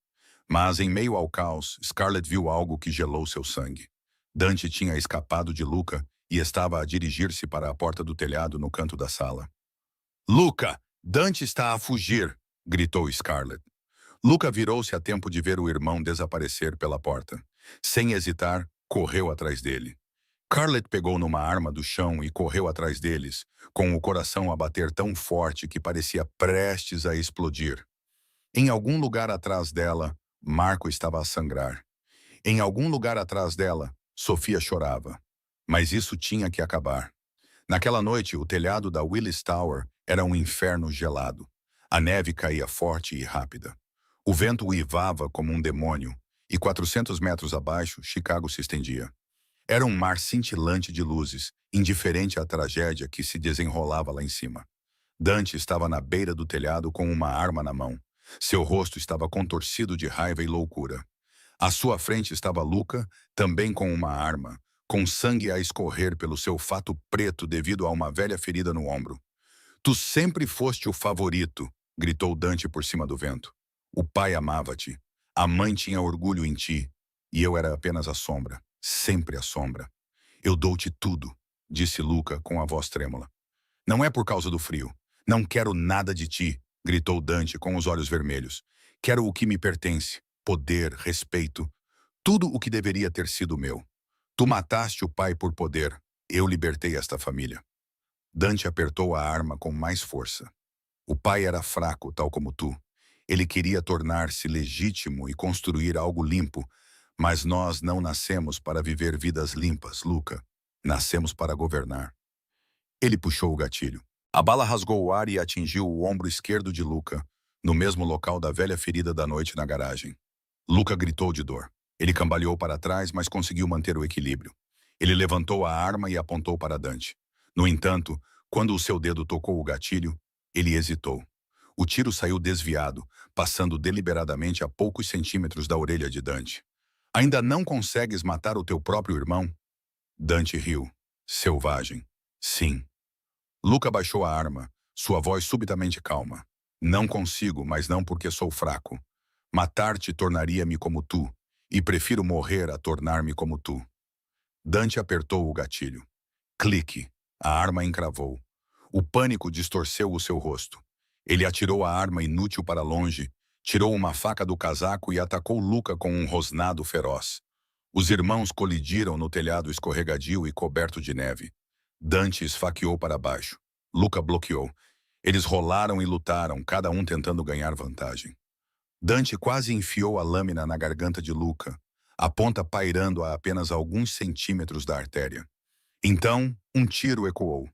Mas, em meio ao caos, Scarlett viu algo que gelou seu sangue. Dante tinha escapado de Luca e estava a dirigir-se para a porta do telhado no canto da sala. "Luca, Dante está a fugir", gritou Scarlett. Luca virou-se a tempo de ver o irmão desaparecer pela porta. Sem hesitar, correu atrás dele. Scarlett pegou numa arma do chão e correu atrás deles, com o coração a bater tão forte que parecia prestes a explodir. Em algum lugar atrás dela, Marco estava a sangrar. Em algum lugar atrás dela, Sofia chorava. Mas isso tinha que acabar. Naquela noite, o telhado da Willis Tower era um inferno gelado. A neve caía forte e rápida. O vento uivava como um demônio, e 400 metros abaixo, Chicago se estendia. Era um mar cintilante de luzes, indiferente à tragédia que se desenrolava lá em cima. Dante estava na beira do telhado com uma arma na mão. Seu rosto estava contorcido de raiva e loucura. À sua frente estava Luca, também com uma arma, com sangue a escorrer pelo seu fato preto devido a uma velha ferida no ombro. "Tu sempre foste o favorito", gritou Dante por cima do vento. "O pai amava-te. A mãe tinha orgulho em ti. E eu era apenas a sombra, sempre a sombra. Eu dou-te tudo", disse Luca com a voz trêmula. "Não é por causa do frio. Não quero nada de ti", gritou Dante com os olhos vermelhos. "Quero o que me pertence, poder, respeito, tudo o que deveria ter sido meu. Tu mataste o pai por poder, eu libertei esta família." Dante apertou a arma com mais força. "O pai era fraco, tal como tu. Ele queria tornar-se legítimo e construir algo limpo, mas nós não nascemos para viver vidas limpas, Luca. Nascemos para governar." Ele puxou o gatilho. A bala rasgou o ar e atingiu o ombro esquerdo de Luca, no mesmo local da velha ferida da noite na garagem. Luca gritou de dor. Ele cambaleou para trás, mas conseguiu manter o equilíbrio. Ele levantou a arma e apontou para Dante. No entanto, quando o seu dedo tocou o gatilho, ele hesitou. O tiro saiu desviado, passando deliberadamente a poucos centímetros da orelha de Dante. "Ainda não consegues matar o teu próprio irmão?" Dante riu. "Selvagem. Sim." Luca baixou a arma, sua voz subitamente calma. "Não consigo, mas não porque sou fraco. Matar-te tornaria-me como tu, e prefiro morrer a tornar-me como tu." Dante apertou o gatilho. Clique. A arma encravou. O pânico distorceu o seu rosto. Ele atirou a arma inútil para longe, tirou uma faca do casaco e atacou Luca com um rosnado feroz. Os irmãos colidiram no telhado escorregadio e coberto de neve. Dante esfaqueou para baixo. Luca bloqueou. Eles rolaram e lutaram, cada um tentando ganhar vantagem. Dante quase enfiou a lâmina na garganta de Luca, a ponta pairando a apenas alguns centímetros da artéria. Então, um tiro ecoou.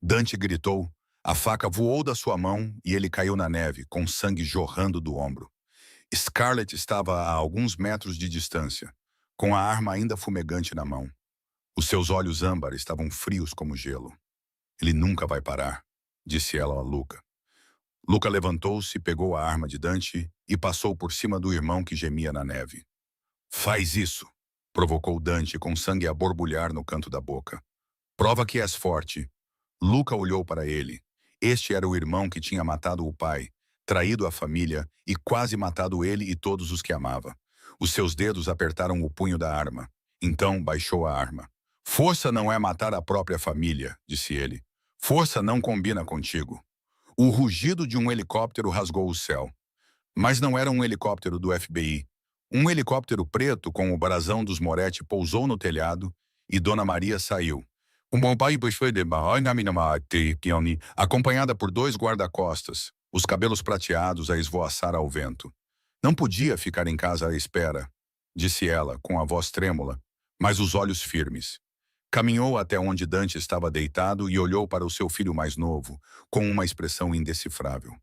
Dante gritou, a faca voou da sua mão e ele caiu na neve, com sangue jorrando do ombro. Scarlett estava a alguns metros de distância, com a arma ainda fumegante na mão. Os seus olhos âmbar estavam frios como gelo. "Ele nunca vai parar", disse ela a Luca. Luca levantou-se, pegou a arma de Dante e passou por cima do irmão que gemia na neve. "Faz isso", provocou Dante com sangue a borbulhar no canto da boca. "Prova que és forte." Luca olhou para ele. Este era o irmão que tinha matado o pai, traído a família e quase matado ele e todos os que amava. Os seus dedos apertaram o punho da arma. Então baixou a arma. "Força não é matar a própria família", disse ele. "Força não combina contigo." O rugido de um helicóptero rasgou o céu. Mas não era um helicóptero do FBI. Um helicóptero preto com o brasão dos Moretti pousou no telhado e Dona Maria saiu. Acompanhada por 2 guarda-costas, os cabelos prateados a esvoaçar ao vento. "Não podia ficar em casa à espera", disse ela, com a voz trêmula, mas os olhos firmes. Caminhou até onde Dante estava deitado e olhou para o seu filho mais novo, com uma expressão indecifrável.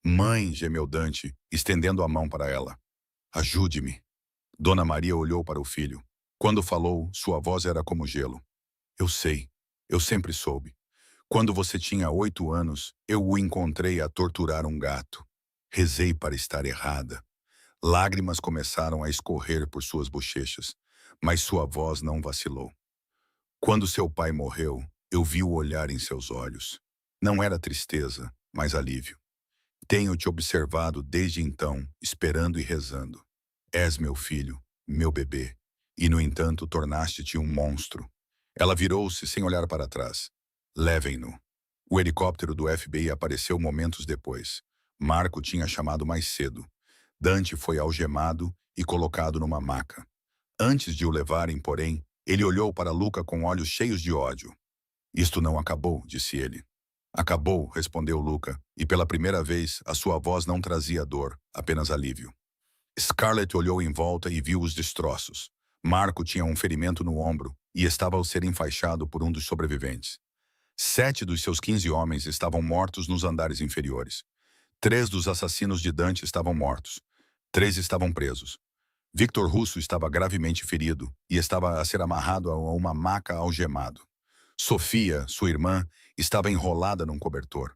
Mãe, gemeu Dante, estendendo a mão para ela. Ajude-me. Dona Maria olhou para o filho. Quando falou, sua voz era como gelo. Eu sei. Eu sempre soube. Quando você tinha 8 anos, eu o encontrei a torturar um gato. Rezei para estar errada. Lágrimas começaram a escorrer por suas bochechas, mas sua voz não vacilou. Quando seu pai morreu, eu vi o olhar em seus olhos. Não era tristeza, mas alívio. Tenho te observado desde então, esperando e rezando. És meu filho, meu bebê, e no entanto tornaste-te um monstro. Ela virou-se sem olhar para trás. Levem-no. O helicóptero do FBI apareceu momentos depois. Marco tinha chamado mais cedo. Dante foi algemado e colocado numa maca. Antes de o levarem, porém, ele olhou para Luca com olhos cheios de ódio. Isto não acabou, disse ele. Acabou, respondeu Luca, e pela primeira vez a sua voz não trazia dor, apenas alívio. Scarlett olhou em volta e viu os destroços. Marco tinha um ferimento no ombro e estava ao ser enfaixado por um dos sobreviventes. 7 dos seus 15 homens estavam mortos nos andares inferiores. 3 dos assassinos de Dante estavam mortos. 3 estavam presos. Victor Russo estava gravemente ferido e estava a ser amarrado a uma maca algemado. Sofia, sua irmã, estava enrolada num cobertor.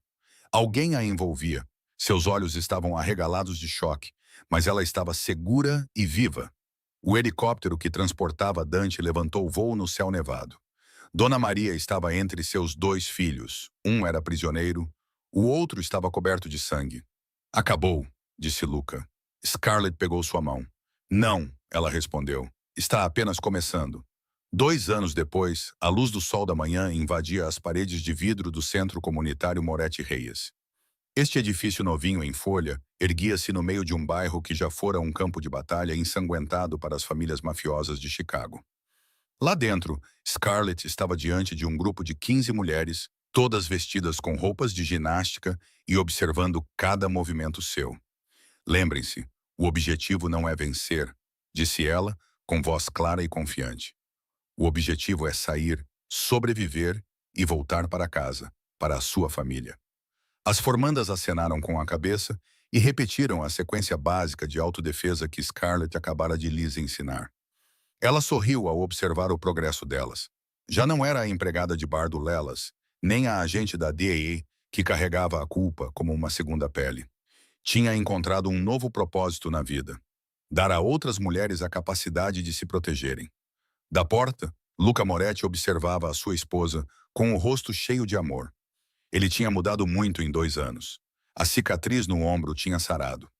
Alguém a envolvia. Seus olhos estavam arregalados de choque, mas ela estava segura e viva. O helicóptero que transportava Dante levantou voo no céu nevado. Dona Maria estava entre seus 2 filhos. Um era prisioneiro, o outro estava coberto de sangue. Acabou, disse Luca. Scarlett pegou sua mão. Não, ela respondeu. Está apenas começando. 2 anos depois, a luz do sol da manhã invadia as paredes de vidro do Centro Comunitário Moretti Reyes. Este edifício novinho em folha erguia-se no meio de um bairro que já fora um campo de batalha ensanguentado para as famílias mafiosas de Chicago. Lá dentro, Scarlett estava diante de um grupo de 15 mulheres, todas vestidas com roupas de ginástica e observando cada movimento seu. Lembrem-se, o objetivo não é vencer, disse ela, com voz clara e confiante. O objetivo é sair, sobreviver e voltar para casa, para a sua família. As formandas acenaram com a cabeça e repetiram a sequência básica de autodefesa que Scarlett acabara de lhes ensinar. Ela sorriu ao observar o progresso delas. Já não era a empregada de bar do Lelas, nem a agente da DEA que carregava a culpa como uma segunda pele. Tinha encontrado um novo propósito na vida: dar a outras mulheres a capacidade de se protegerem. Da porta, Luca Moretti observava a sua esposa com o rosto cheio de amor. Ele tinha mudado muito em 2 anos. A cicatriz no ombro tinha sarado.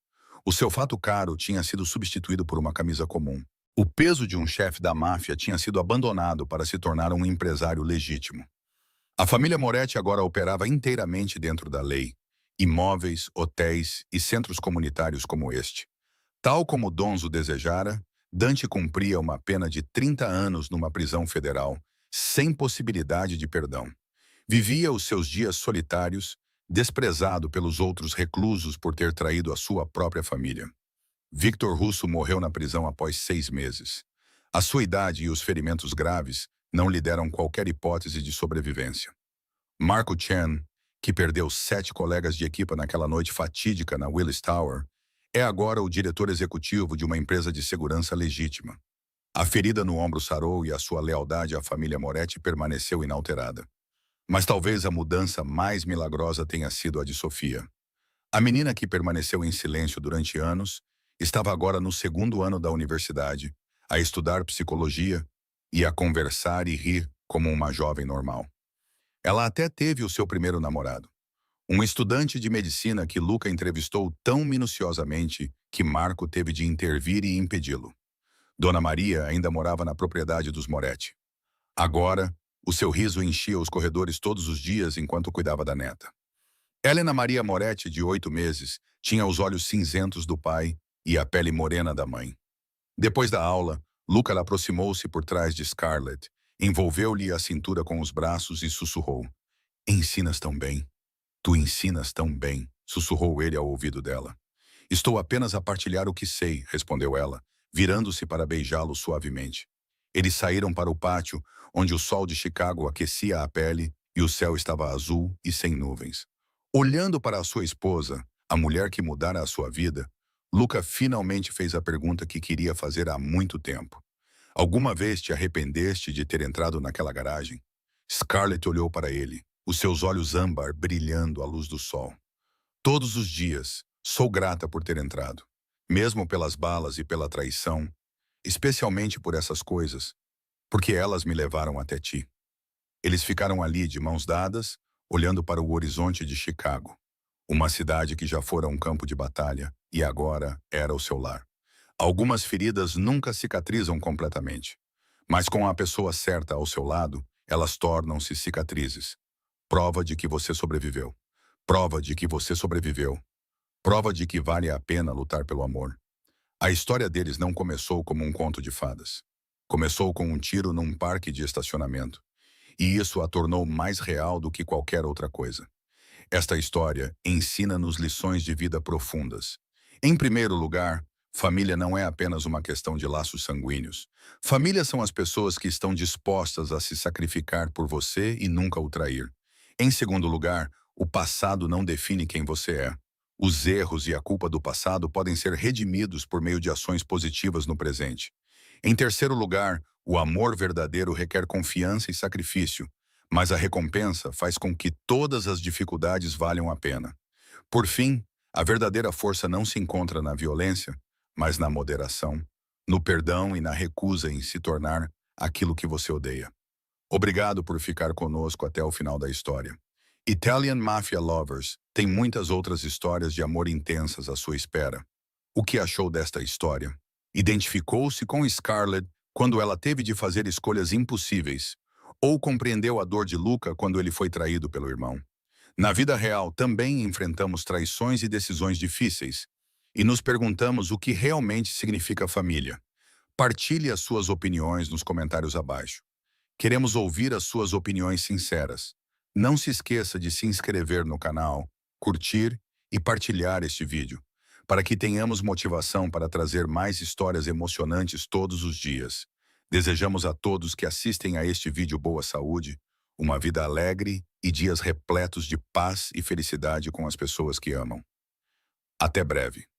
O seu fato caro tinha sido substituído por uma camisa comum. O peso de um chefe da máfia tinha sido abandonado para se tornar um empresário legítimo. A família Moretti agora operava inteiramente dentro da lei. Imóveis, hotéis e centros comunitários como este. Tal como Donzo desejara, Dante cumpria uma pena de 30 anos numa prisão federal, sem possibilidade de perdão. Vivia os seus dias solitários, desprezado pelos outros reclusos por ter traído a sua própria família. Victor Russo morreu na prisão após 6 meses. A sua idade e os ferimentos graves não lhe deram qualquer hipótese de sobrevivência. Marco Chen, que perdeu 7 colegas de equipa naquela noite fatídica na Willis Tower, é agora o diretor executivo de uma empresa de segurança legítima. A ferida no ombro sarou e a sua lealdade à família Moretti permaneceu inalterada. Mas talvez a mudança mais milagrosa tenha sido a de Sofia. A menina que permaneceu em silêncio durante anos estava agora no 2º ano da universidade, a estudar psicologia e a conversar e rir como uma jovem normal. Ela até teve o seu primeiro namorado, um estudante de medicina que Luca entrevistou tão minuciosamente que Marco teve de intervir e impedi-lo. Dona Maria ainda morava na propriedade dos Moretti. Agora, o seu riso enchia os corredores todos os dias enquanto cuidava da neta. Helena Maria Moretti, de 8 meses, tinha os olhos cinzentos do pai e a pele morena da mãe. Depois da aula, Luca aproximou-se por trás de Scarlett, envolveu-lhe a cintura com os braços e sussurrou. Ensinas tão bem. Tu ensinas tão bem, sussurrou ele ao ouvido dela. Estou apenas a partilhar o que sei, respondeu ela, virando-se para beijá-lo suavemente. Eles saíram para o pátio, onde o sol de Chicago aquecia a pele e o céu estava azul e sem nuvens. Olhando para a sua esposa, a mulher que mudara a sua vida, Luca finalmente fez a pergunta que queria fazer há muito tempo. Alguma vez te arrependeste de ter entrado naquela garagem? Scarlett olhou para ele, os seus olhos âmbar brilhando à luz do sol. Todos os dias, sou grata por ter entrado. Mesmo pelas balas e pela traição, especialmente por essas coisas, porque elas me levaram até ti. Eles ficaram ali de mãos dadas, olhando para o horizonte de Chicago, uma cidade que já fora um campo de batalha e agora era o seu lar. Algumas feridas nunca cicatrizam completamente, mas com a pessoa certa ao seu lado, elas tornam-se cicatrizes. Prova de que você sobreviveu. Prova de que você sobreviveu. Prova de que vale a pena lutar pelo amor. A história deles não começou como um conto de fadas. Começou com um tiro num parque de estacionamento. E isso a tornou mais real do que qualquer outra coisa. Esta história ensina-nos lições de vida profundas. Em primeiro lugar, família não é apenas uma questão de laços sanguíneos. Família são as pessoas que estão dispostas a se sacrificar por você e nunca o trair. Em segundo lugar, o passado não define quem você é. Os erros e a culpa do passado podem ser redimidos por meio de ações positivas no presente. Em terceiro lugar, o amor verdadeiro requer confiança e sacrifício, mas a recompensa faz com que todas as dificuldades valham a pena. Por fim, a verdadeira força não se encontra na violência, mas na moderação, no perdão e na recusa em se tornar aquilo que você odeia. Obrigado por ficar conosco até o final da história. Italian Mafia Lovers tem muitas outras histórias de amor intensas à sua espera. O que achou desta história? Identificou-se com Scarlett quando ela teve de fazer escolhas impossíveis, ou compreendeu a dor de Luca quando ele foi traído pelo irmão? Na vida real, também enfrentamos traições e decisões difíceis, e nos perguntamos o que realmente significa família. Partilhe as suas opiniões nos comentários abaixo. Queremos ouvir as suas opiniões sinceras. Não se esqueça de se inscrever no canal, curtir e partilhar este vídeo, para que tenhamos motivação para trazer mais histórias emocionantes todos os dias. Desejamos a todos que assistem a este vídeo boa saúde, uma vida alegre e dias repletos de paz e felicidade com as pessoas que amam. Até breve.